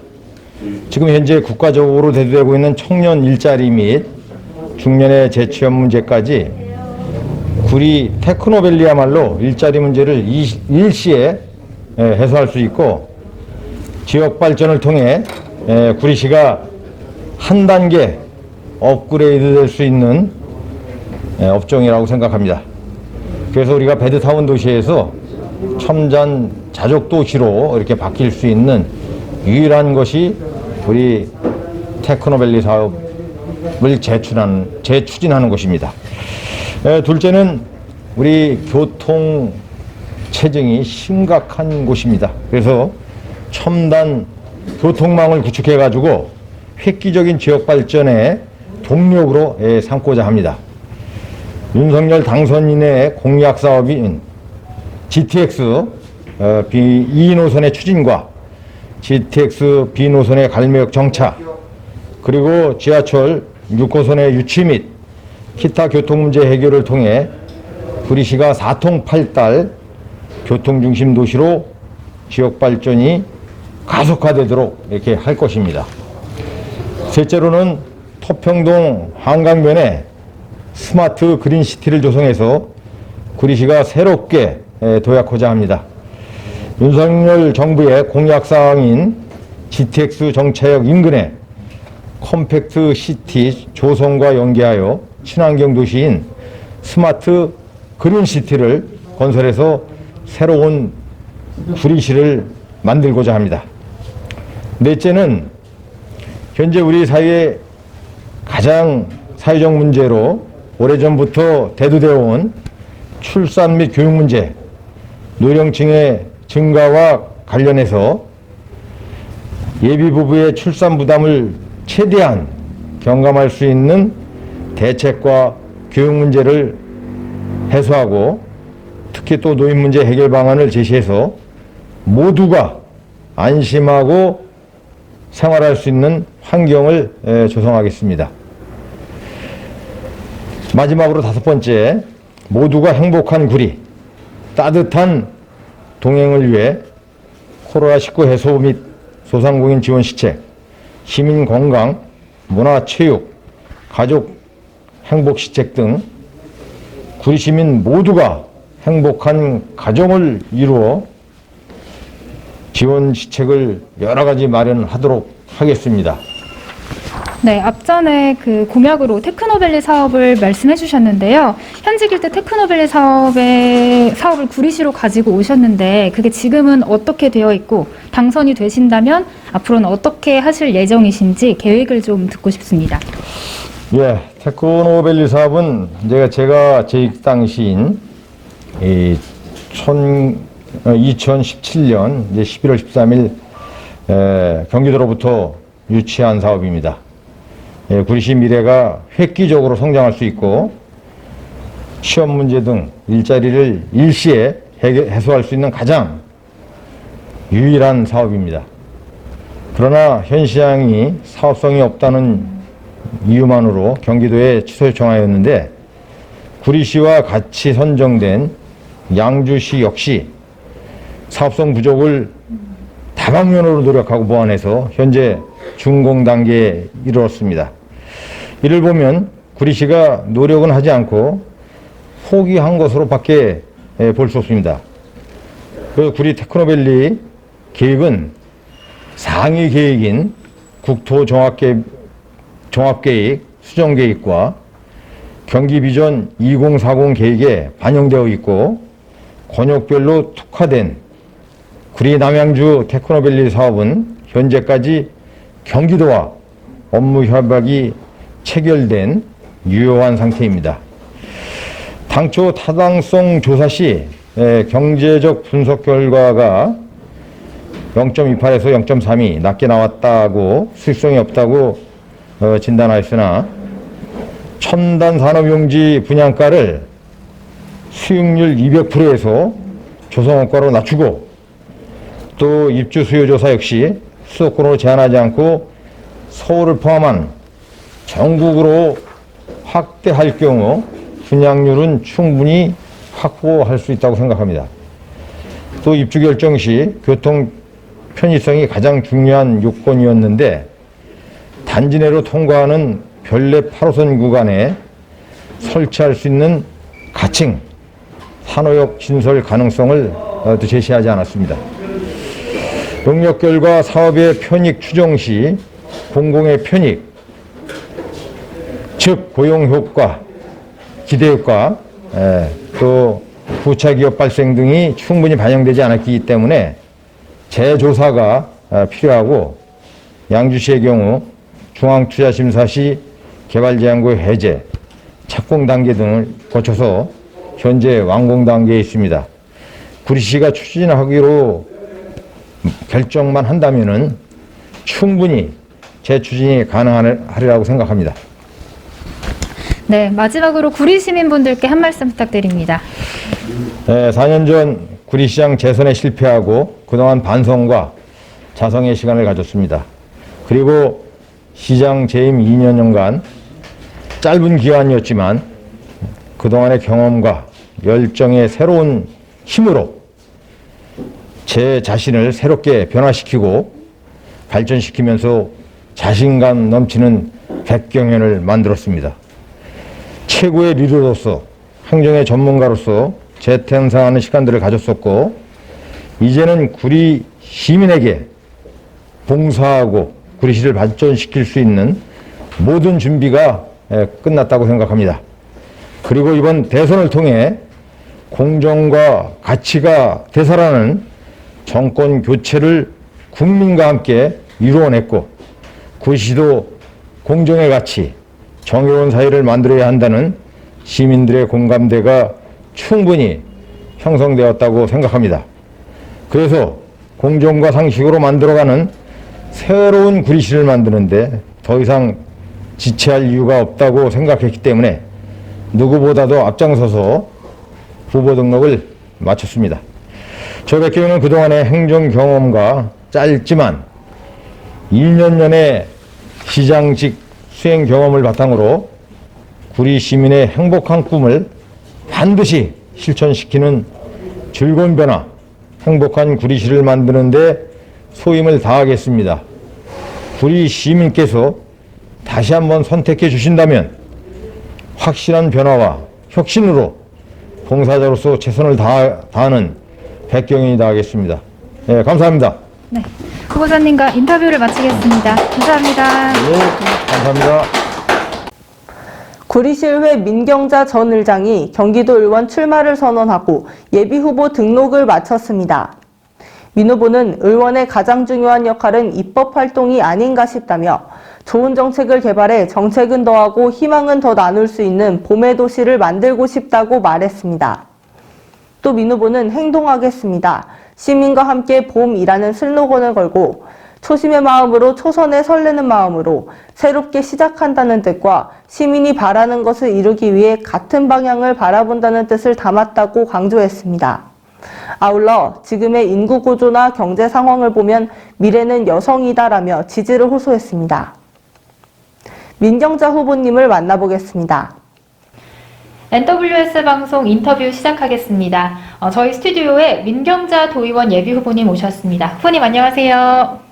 지금 현재 국가적으로 대두되고 있는 청년 일자리 및 중년의 재취업 문제까지 구리 테크노밸리야말로 일자리 문제를 일시에 해소할 수 있고 지역 발전을 통해 구리시가 한 단계 업그레이드 될 수 있는 업종이라고 생각합니다. 그래서 우리가 베드타운 도시에서 첨단 자족 도시로 이렇게 바뀔 수 있는 유일한 것이 우리 테크노밸리 사업을 재추진하는 것입니다. 둘째는 우리 교통 체증이 심각한 곳입니다. 그래서 첨단 교통망을 구축해 가지고 획기적인 지역 발전에 동력으로 삼고자 합니다. 윤석열 당선인의 공약 사업인 GTX B2노선의 추진과 GTX B노선의 갈매역 정차, 그리고 지하철 6호선의 유치 및 기타 교통 문제 해결을 통해 구리시가 4통팔달 교통중심 도시로 지역 발전이 가속화되도록 이렇게 할 것입니다. 셋째로는 토평동 한강변에 스마트 그린시티를 조성해서 구리시가 새롭게 도약하자 합니다. 윤석열 정부의 공약사항인 GTX 정차역 인근에 컴팩트 시티 조성과 연계하여 친환경 도시인 스마트 그린시티를 건설해서 새로운 구리시를 만들고자 합니다. 넷째는 현재 우리 사회의 가장 사회적 문제로 오래전부터 대두되어 온 출산 및 교육 문제, 노령층의 증가와 관련해서 예비부부의 출산 부담을 최대한 경감할 수 있는 대책과 교육 문제를 해소하고, 특히 또 노인 문제 해결 방안을 제시해서 모두가 안심하고 생활할 수 있는 환경을 조성하겠습니다. 마지막으로 다섯 번째, 모두가 행복한 구리, 따뜻한 동행을 위해 코로나19 해소 및 소상공인 지원 시책, 시민 건강, 문화 체육, 가족 행복 시책 등 구리 시민 모두가 행복한 가정을 이루어 지원 시책을 여러 가지 마련하도록 하겠습니다. 네, 앞전에 그 공약으로 테크노밸리 사업을 말씀해 주셨는데요. 현직일 때 테크노밸리 사업을 구리시로 가지고 오셨는데 그게 지금은 어떻게 되어 있고 당선이 되신다면 앞으로는 어떻게 하실 예정이신지 계획을 좀 듣고 싶습니다. 예, 테크노밸리 사업은 제가 재직 당시인 2017년 11월 13일 경기도로부터 유치한 사업입니다. 구리시 미래가 획기적으로 성장할 수 있고 시험 문제 등 일자리를 일시에 해소할 수 있는 가장 유일한 사업입니다. 그러나 현 시장이 사업성이 없다는 이유만으로 경기도에 취소 요청하였는데, 구리시와 같이 선정된 양주시 역시 사업성 부족을 다방면으로 노력하고 보완해서 현재 준공 단계에 이르렀습니다. 이를 보면 구리시가 노력은 하지 않고 포기한 것으로 밖에 볼 수 없습니다. 그래서 구리 테크노밸리 계획은 상위 계획인 국토종합계획 수정계획과 경기비전 2040 계획에 반영되어 있고, 권역별로 특화된 구리 남양주 테크노밸리 사업은 현재까지 경기도와 업무 협약이 체결된 유효한 상태입니다. 당초 타당성 조사 시 경제적 분석 결과가 0.28에서 0.32 낮게 나왔다고, 수익성이 없다고 진단하였으나 첨단 산업용지 분양가를 수익률 200%에서 조성원가로 낮추고, 또 입주 수요 조사 역시 수도권으로 제한하지 않고 서울을 포함한 전국으로 확대할 경우 분양률은 충분히 확보할 수 있다고 생각합니다. 또 입주 결정 시 교통 편의성이 가장 중요한 요건이었는데, 단지 내로 통과하는 별내 8호선 구간에 설치할 수 있는 가칭 산호역 신설 가능성을 제시하지 않았습니다. 용역 결과 사업의 편익 추정 시 공공의 편익, 즉 고용 효과, 기대 효과, 또 부차 기업 발생 등이 충분히 반영되지 않았기 때문에 재조사가 필요하고, 양주시의 경우 중앙투자심사 시 개발제한구 해제, 착공 단계 등을 거쳐서 현재 완공 단계에 있습니다. 구리시가 추진하기로 결정만 한다면은 충분히 재추진이 가능하리라고 생각합니다. 네, 마지막으로 구리 시민분들께 한 말씀 부탁드립니다. 4년 전 구리시장 재선에 실패하고 그동안 반성과 자성의 시간을 가졌습니다. 그리고 시장 재임 2년간 짧은 기간이었지만 그동안의 경험과 열정의 새로운 힘으로 제 자신을 새롭게 변화시키고 발전시키면서 자신감 넘치는 백경현을 만들었습니다. 최고의 리더로서 행정의 전문가로서 재탄생하는 시간들을 가졌었고 이제는 구리 시민에게 봉사하고 구리시를 발전시킬 수 있는 모든 준비가 끝났다고 생각합니다. 그리고 이번 대선을 통해 공정과 가치가 되살아나는 정권 교체를 국민과 함께 이루어냈고 구리시도 공정의 가치, 정의로운 사회를 만들어야 한다는 시민들의 공감대가 충분히 형성되었다고 생각합니다. 그래서 공정과 상식으로 만들어가는 새로운 구리시를 만드는데 더 이상 지체할 이유가 없다고 생각했기 때문에 누구보다도 앞장서서 후보 등록을 마쳤습니다. 저 백경현은 그동안의 행정 경험과 짧지만 1년 전의 시장직 수행 경험을 바탕으로 구리 시민의 행복한 꿈을 반드시 실천시키는 즐거운 변화, 행복한 구리시를 만드는 데 소임을 다하겠습니다. 구리 시민께서 다시 한번 선택해 주신다면 확실한 변화와 혁신으로 봉사자로서 최선을 다하는 백경현이다 하겠습니다. 네, 감사합니다. 네, 후보자님과 인터뷰를 마치겠습니다. 감사합니다. 네, 감사합니다. 구리시의회 민경자 전 의장이 경기도 의원 출마를 선언하고 예비후보 등록을 마쳤습니다. 민 후보는 의원의 가장 중요한 역할은 입법 활동이 아닌가 싶다며 좋은 정책을 개발해 정책은 더하고 희망은 더 나눌 수 있는 봄의 도시를 만들고 싶다고 말했습니다. 또 민 후보는 행동하겠습니다. 시민과 함께 봄이라는 슬로건을 걸고 초심의 마음으로 초선에 설레는 마음으로 새롭게 시작한다는 뜻과 시민이 바라는 것을 이루기 위해 같은 방향을 바라본다는 뜻을 담았다고 강조했습니다. 아울러 지금의 인구 구조나 경제 상황을 보면 미래는 여성이다라며 지지를 호소했습니다. 민경자 후보님을 만나보겠습니다. NWS 방송 인터뷰 시작하겠습니다. 저희 스튜디오에 민경자 도의원 예비후보님 오셨습니다. 후보님 안녕하세요.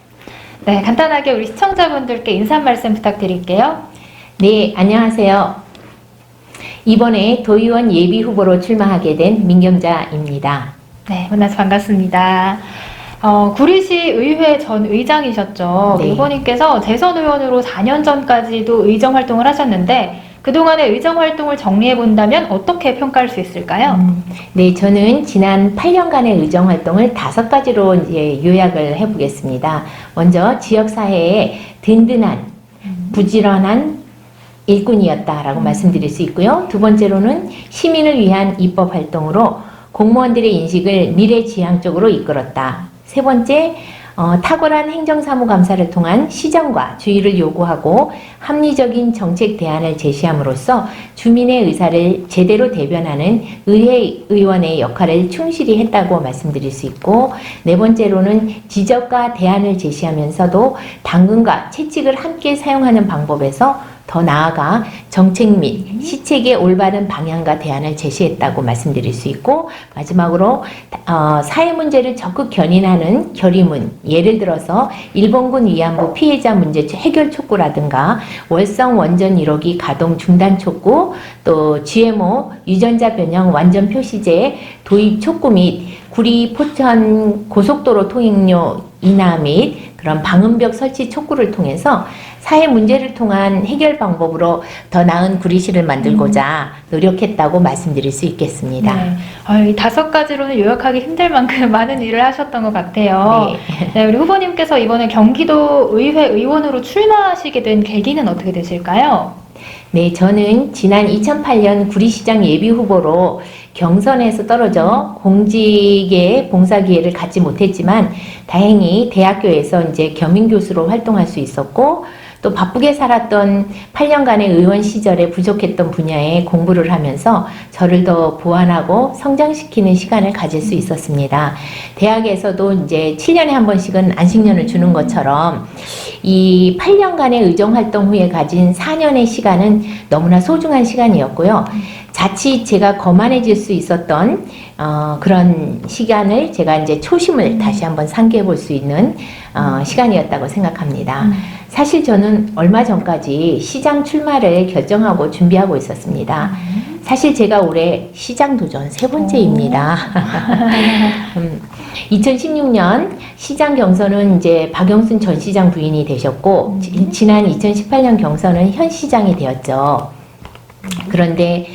네, 간단하게 우리 시청자분들께 인사 말씀 부탁드릴게요. 네, 안녕하세요. 이번에 도의원 예비후보로 출마하게 된 민경자입니다. 네, 만나서 반갑습니다. 구리시 의회 전 의장이셨죠. 네. 후보님께서 재선 의원으로 4년 전까지도 의정 활동을 하셨는데 그동안의 의정 활동을 정리해 본다면 어떻게 평가할 수 있을까요? 네, 저는 지난 8년간의 의정 활동을 5가지로 이제 요약을 해보겠습니다. 먼저 지역사회에 든든한, 부지런한 일꾼이었다라고 말씀드릴 수 있고요. 두 번째로는 시민을 위한 입법 활동으로 공무원들의 인식을 미래지향적으로 이끌었다. 세 번째, 탁월한 행정사무감사를 통한 시정과 주의를 요구하고 합리적인 정책 대안을 제시함으로써 주민의 의사를 제대로 대변하는 의회의원의 역할을 충실히 했다고 말씀드릴 수 있고, 네 번째로는 지적과 대안을 제시하면서도 당근과 채찍을 함께 사용하는 방법에서 더 나아가 정책 및 시책의 올바른 방향과 대안을 제시했다고 말씀드릴 수 있고, 마지막으로 사회 문제를 적극 견인하는 결의문, 예를 들어서 일본군 위안부 피해자 문제 해결 촉구라든가 월성 원전 1호기 가동 중단 촉구, 또 GMO 유전자 변형 완전 표시제 도입 촉구 및 구리 포천 고속도로 통행료 인하 및 그런 방음벽 설치 촉구를 통해서 사회 문제를 통한 해결 방법으로 더 나은 구리시를 만들고자 노력했다고 말씀드릴 수 있겠습니다. 네. 이 5가지로는 요약하기 힘들 만큼 많은 일을 하셨던 것 같아요. 네, 우리 후보님께서 이번에 경기도 의회 의원으로 출마하시게 된 계기는 어떻게 되실까요? 네, 저는 지난 2008년 구리시장 예비후보로 경선에서 떨어져 공직에 봉사 기회를 갖지 못했지만 다행히 대학교에서 이제 겸임교수로 활동할 수 있었고, 또 바쁘게 살았던 8년간의 의원 시절에 부족했던 분야에 공부를 하면서 저를 더 보완하고 성장시키는 시간을 가질 수 있었습니다. 대학에서도 이제 7년에 한 번씩은 안식년을 주는 것처럼 이 8년간의 의정 활동 후에 가진 4년의 시간은 너무나 소중한 시간이었고요. 자칫 제가 거만해질 수 있었던 그런 시간을 제가 이제 초심을 다시 한번 상기해 볼 수 있는 시간이었다고 생각합니다. 사실 저는 얼마 전까지 시장 출마를 결정하고 준비하고 있었습니다. 사실 제가 올해 시장 도전 3번째입니다. 2016년 시장 경선은 이제 박영순 전 시장 부인이 되셨고, 지난 2018년 경선은 현 시장이 되었죠. 그런데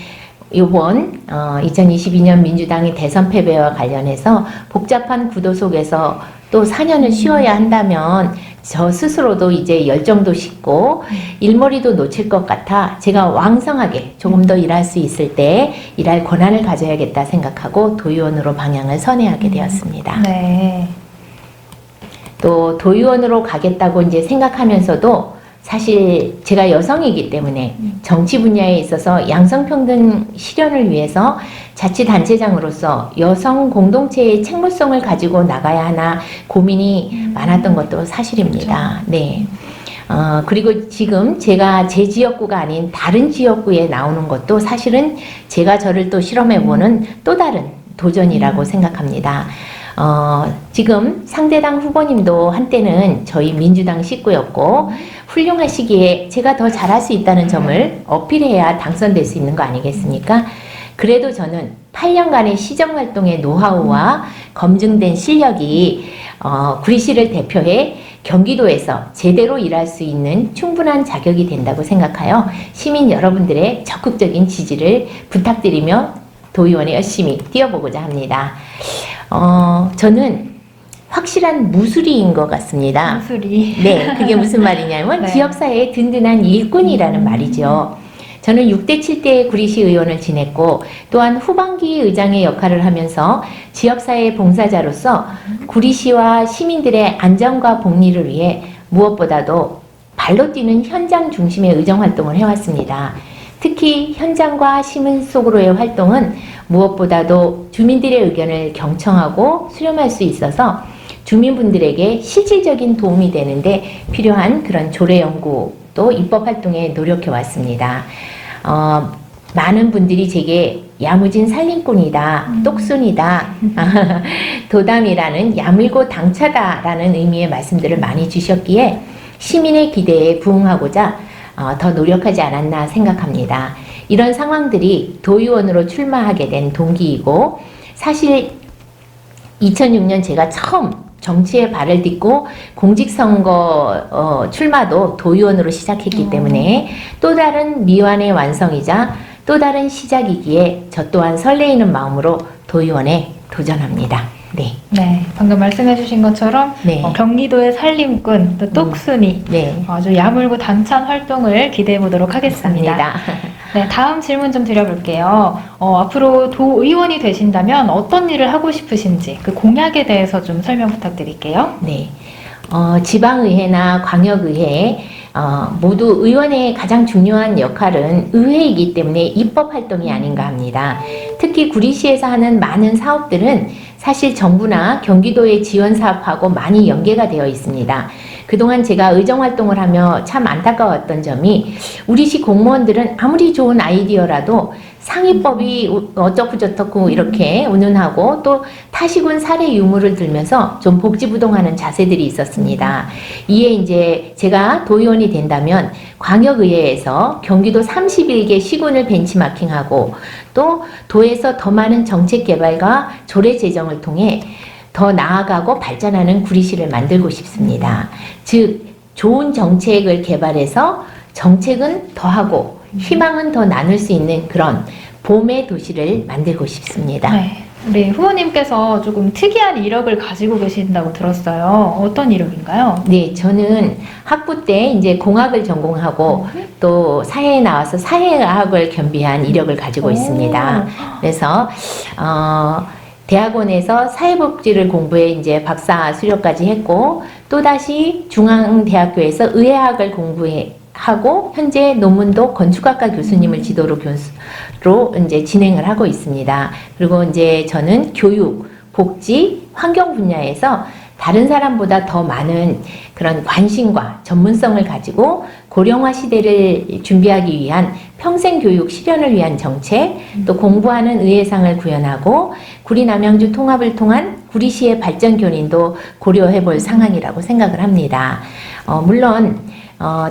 이번 2022년 민주당의 대선 패배와 관련해서 복잡한 구도 속에서 또 4년을 쉬어야 한다면 저 스스로도 이제 열정도 식고 일머리도 놓칠 것 같아 제가 왕성하게 조금 더 일할 수 있을 때 일할 권한을 가져야겠다 생각하고 도의원으로 방향을 선회하게 되었습니다. 네. 또 도의원으로 가겠다고 이제 생각하면서도 사실 제가 여성이기 때문에 정치 분야에 있어서 양성평등 실현을 위해서 자치단체장으로서 여성 공동체의 책무성을 가지고 나가야 하나 고민이 많았던 것도 사실입니다. 네. 그리고 지금 제가 제 지역구가 아닌 다른 지역구에 나오는 것도 사실은 제가 저를 또 실험해보는 또 다른 도전이라고 생각합니다. 지금 상대당 후보님도 한때는 저희 민주당 식구였고 훌륭하시기에 제가 더 잘할 수 있다는 점을 어필해야 당선될 수 있는 거 아니겠습니까? 그래도 저는 8년간의 시정활동의 노하우와 검증된 실력이 구리시를 대표해 경기도에서 제대로 일할 수 있는 충분한 자격이 된다고 생각하여 시민 여러분들의 적극적인 지지를 부탁드리며 도의원에 열심히 뛰어보고자 합니다. 저는 확실한 무수리인 것 같습니다. 무수리. 네, 그게 무슨 말이냐면 네. 지역사회의 든든한 일꾼이라는 말이죠. 저는 6대 7대 구리시 의원을 지냈고 또한 후반기 의장의 역할을 하면서 지역사회 봉사자로서 구리시와 시민들의 안전과 복리를 위해 무엇보다도 발로 뛰는 현장 중심의 의정활동을 해왔습니다. 특히 현장과 시민 속으로의 활동은 무엇보다도 주민들의 의견을 경청하고 수렴할 수 있어서 주민분들에게 실질적인 도움이 되는데 필요한 그런 조례 연구 또 입법 활동에 노력해 왔습니다. 많은 분들이 제게 야무진 살림꾼이다, 똑순이다, 도담이라는 야물고 당차다라는 의미의 말씀들을 많이 주셨기에 시민의 기대에 부응하고자 더 노력하지 않았나 생각합니다. 이런 상황들이 도의원으로 출마하게 된 동기이고 사실 2006년 제가 처음 정치에 발을 딛고 공직선거 출마도 도의원으로 시작했기 때문에 또 다른 미완의 완성이자 또 다른 시작이기에 저 또한 설레이는 마음으로 도의원에 도전합니다. 네. 네, 방금 말씀해주신 것처럼 네. 경기도의 살림꾼, 또 똑순이 네. 아주 야물고 당찬 활동을 기대해 보도록 하겠습니다. 감사합니다. 네, 다음 질문 좀 드려볼게요. 앞으로 도의원이 되신다면 어떤 일을 하고 싶으신지 그 공약에 대해서 좀 설명 부탁드릴게요. 네. 지방의회나 광역의회 모두 의원의 가장 중요한 역할은 의회이기 때문에 입법 활동이 아닌가 합니다. 특히 구리시에서 하는 많은 사업들은 사실 정부나 경기도의 지원 사업하고 많이 연계가 되어 있습니다. 그동안 제가 의정활동을 하며 참 안타까웠던 점이 우리 시 공무원들은 아무리 좋은 아이디어라도 상위법이 어쩌고 저쩌고 이렇게 운운하고 또 타시군 사례 유무를 들면서 좀 복지부동하는 자세들이 있었습니다. 이에 이제 제가 도의원이 된다면 광역의회에서 경기도 31개 시군을 벤치마킹하고 또 도에서 더 많은 정책 개발과 조례 제정을 통해 더 나아가고 발전하는 구리시를 만들고 싶습니다. 즉 좋은 정책을 개발해서 정책은 더하고 희망은 더 나눌 수 있는 그런 봄의 도시를 만들고 싶습니다. 네, 우리 후보님께서 조금 특이한 이력을 가지고 계신다고 들었어요. 어떤 이력인가요? 네, 저는 학부 때 이제 공학을 전공하고 또 사회에 나와서 사회학을 겸비한 이력을 가지고 있습니다. 그래서 대학원에서 사회복지를 공부해 이제 박사 수료까지 했고 또다시 중앙대학교에서 의예학을 공부하고 현재 논문도 건축학과 교수님을 지도로 교수로 이제 진행을 하고 있습니다. 그리고 이제 저는 교육, 복지, 환경 분야에서 다른 사람보다 더 많은 그런 관심과 전문성을 가지고 고령화 시대를 준비하기 위한 평생교육 실현을 위한 정책, 또 공부하는 의예상을 구현하고 구리 남양주 통합을 통한 구리시의 발전 견인도 고려해 볼 상황이라고 생각을 합니다. 물론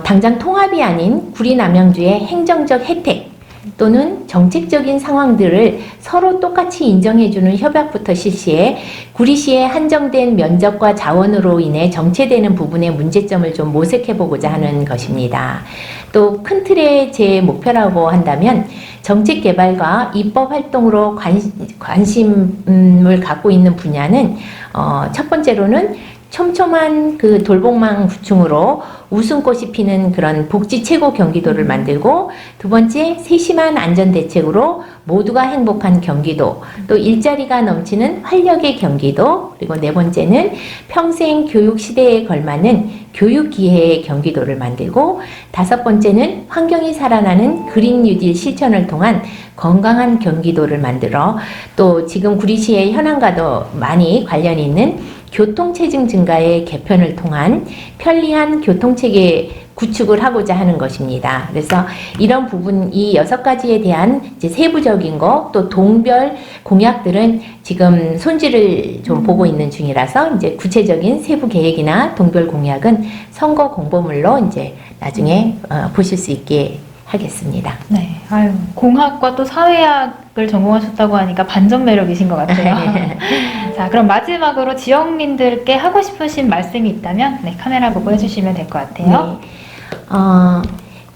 당장 통합이 아닌 구리 남양주의 행정적 혜택 또는 정책적인 상황들을 서로 똑같이 인정해주는 협약부터 실시해 구리시의 한정된 면적과 자원으로 인해 정체되는 부분의 문제점을 좀 모색해보고자 하는 것입니다. 또 큰 틀의 제 목표라고 한다면 정책 개발과 입법 활동으로 관심을 갖고 있는 분야는 첫 번째로는 촘촘한 그 돌봄망 구충으로 웃음꽃이 피는 그런 복지 최고 경기도를 만들고, 두 번째 세심한 안전 대책으로 모두가 행복한 경기도, 또 일자리가 넘치는 활력의 경기도, 그리고 네 번째는 평생 교육 시대에 걸맞는 교육 기회의 경기도를 만들고, 다섯 번째는 환경이 살아나는 그린 뉴딜 실천을 통한 건강한 경기도를 만들어 또 지금 구리시의 현안과도 많이 관련이 있는 교통체증 증가의 개편을 통한 편리한 교통체계 구축을 하고자 하는 것입니다. 그래서 이런 부분, 이 6가지에 대한 이제 세부적인 거, 또 동별 공약들은 지금 손질을 좀 보고 있는 중이라서 이제 구체적인 세부 계획이나 동별 공약은 선거 공보물로 이제 나중에 보실 수 있게 하겠습니다. 네, 아유, 공학과 또 사회학을 전공하셨다고 하니까 반전 매력이신 것 같아요. 자, 그럼 마지막으로 지역민들께 하고 싶으신 말씀이 있다면 네, 카메라 보고 해주시면 될 것 같아요.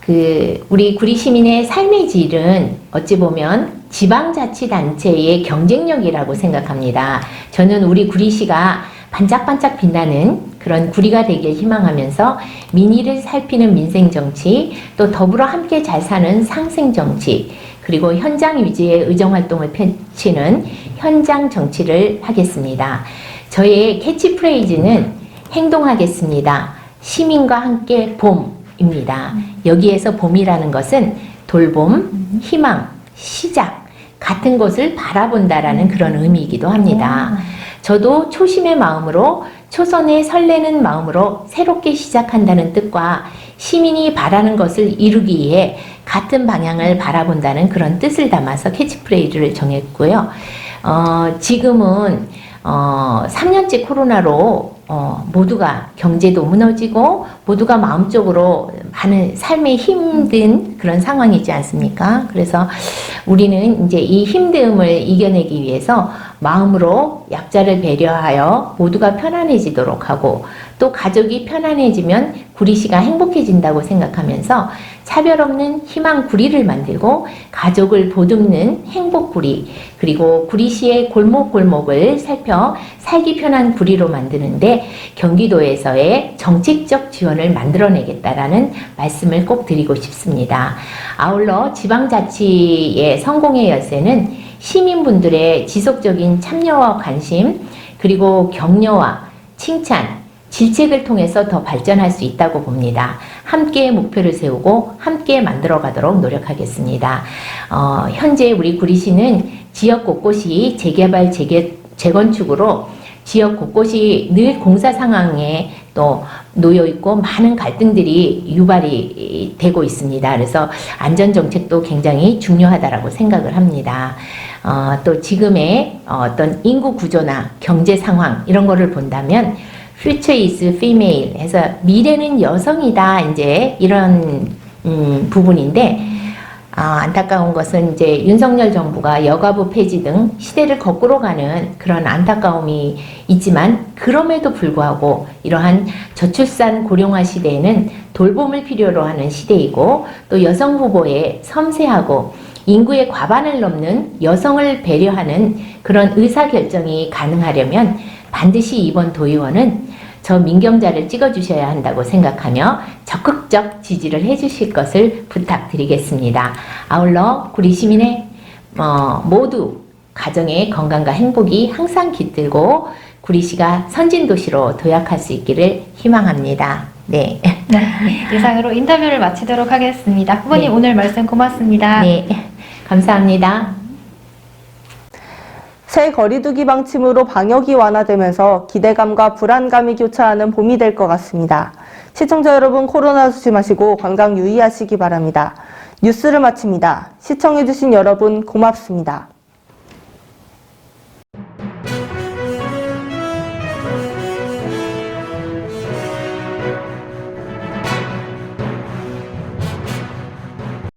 네. 우리 구리 시민의 삶의 질은 어찌 보면 지방자치단체의 경쟁력이라고 생각합니다. 저는 우리 구리시가 반짝반짝 빛나는 그런 구리가 되길 희망하면서 민의를 살피는 민생정치, 또 더불어 함께 잘 사는 상생정치, 그리고 현장 유지의 의정활동을 펼치는 현장 정치를 하겠습니다. 저의 캐치프레이즈는 행동하겠습니다. 시민과 함께 봄입니다. 여기에서 봄이라는 것은 돌봄, 희망, 시작, 같은 것을 바라본다라는 그런 의미이기도 합니다. 저도 초심의 마음으로, 초선의 설레는 마음으로 새롭게 시작한다는 뜻과 시민이 바라는 것을 이루기 위해 같은 방향을 바라본다는 그런 뜻을 담아서 캐치프레이즈를 정했고요. 지금은 3년째 코로나로 모두가 경제도 무너지고 모두가 마음적으로 많은 삶에 힘든 그런 상황이지 않습니까? 그래서 우리는 이제 이 힘듦을 이겨내기 위해서 마음으로 약자를 배려하여 모두가 편안해지도록 하고, 또 가족이 편안해지면 구리시가 행복해진다고 생각하면서 차별 없는 희망 구리를 만들고 가족을 보듬는 행복 구리, 그리고 구리시의 골목골목을 살펴 살기 편한 구리로 만드는데 경기도에서의 정책적 지원을 만들어내겠다라는 말씀을 꼭 드리고 싶습니다. 아울러 지방자치의 성공의 열쇠는 시민분들의 지속적인 참여와 관심, 그리고 격려와 칭찬, 질책을 통해서 더 발전할 수 있다고 봅니다. 함께 목표를 세우고 함께 만들어가도록 노력하겠습니다. 현재 우리 구리시는 지역 곳곳이 재개발, 재건축으로 지역 곳곳이 늘 공사 상황에 또 놓여 있고 많은 갈등들이 유발이 되고 있습니다. 그래서 안전정책도 굉장히 중요하다라고 생각을 합니다. 또 지금의 어떤 인구 구조나 경제 상황 이런 거를 본다면 Future is female 해서 미래는 여성이다, 이제 이런 부분인데, 안타까운 것은 이제 윤석열 정부가 여가부 폐지 등 시대를 거꾸로 가는 그런 안타까움이 있지만, 그럼에도 불구하고 이러한 저출산 고령화 시대에는 돌봄을 필요로 하는 시대이고, 또 여성 후보의 섬세하고 인구의 과반을 넘는 여성을 배려하는 그런 의사결정이 가능하려면 반드시 이번 도의원은 저 민경자를 찍어주셔야 한다고 생각하며 적극적 지지를 해주실 것을 부탁드리겠습니다. 아울러 구리 시민의 모두 가정의 건강과 행복이 항상 깃들고 구리시가 선진도시로 도약할 수 있기를 희망합니다. 네. 네, 이상으로 인터뷰를 마치도록 하겠습니다. 후보님 네. 오늘 말씀 고맙습니다. 네. 감사합니다. 새 거리두기 방침으로 방역이 완화되면서 기대감과 불안감이 교차하는 봄이 될 것 같습니다. 시청자 여러분, 코로나 조심하시고 건강 유의하시기 바랍니다. 뉴스를 마칩니다. 시청해주신 여러분 고맙습니다.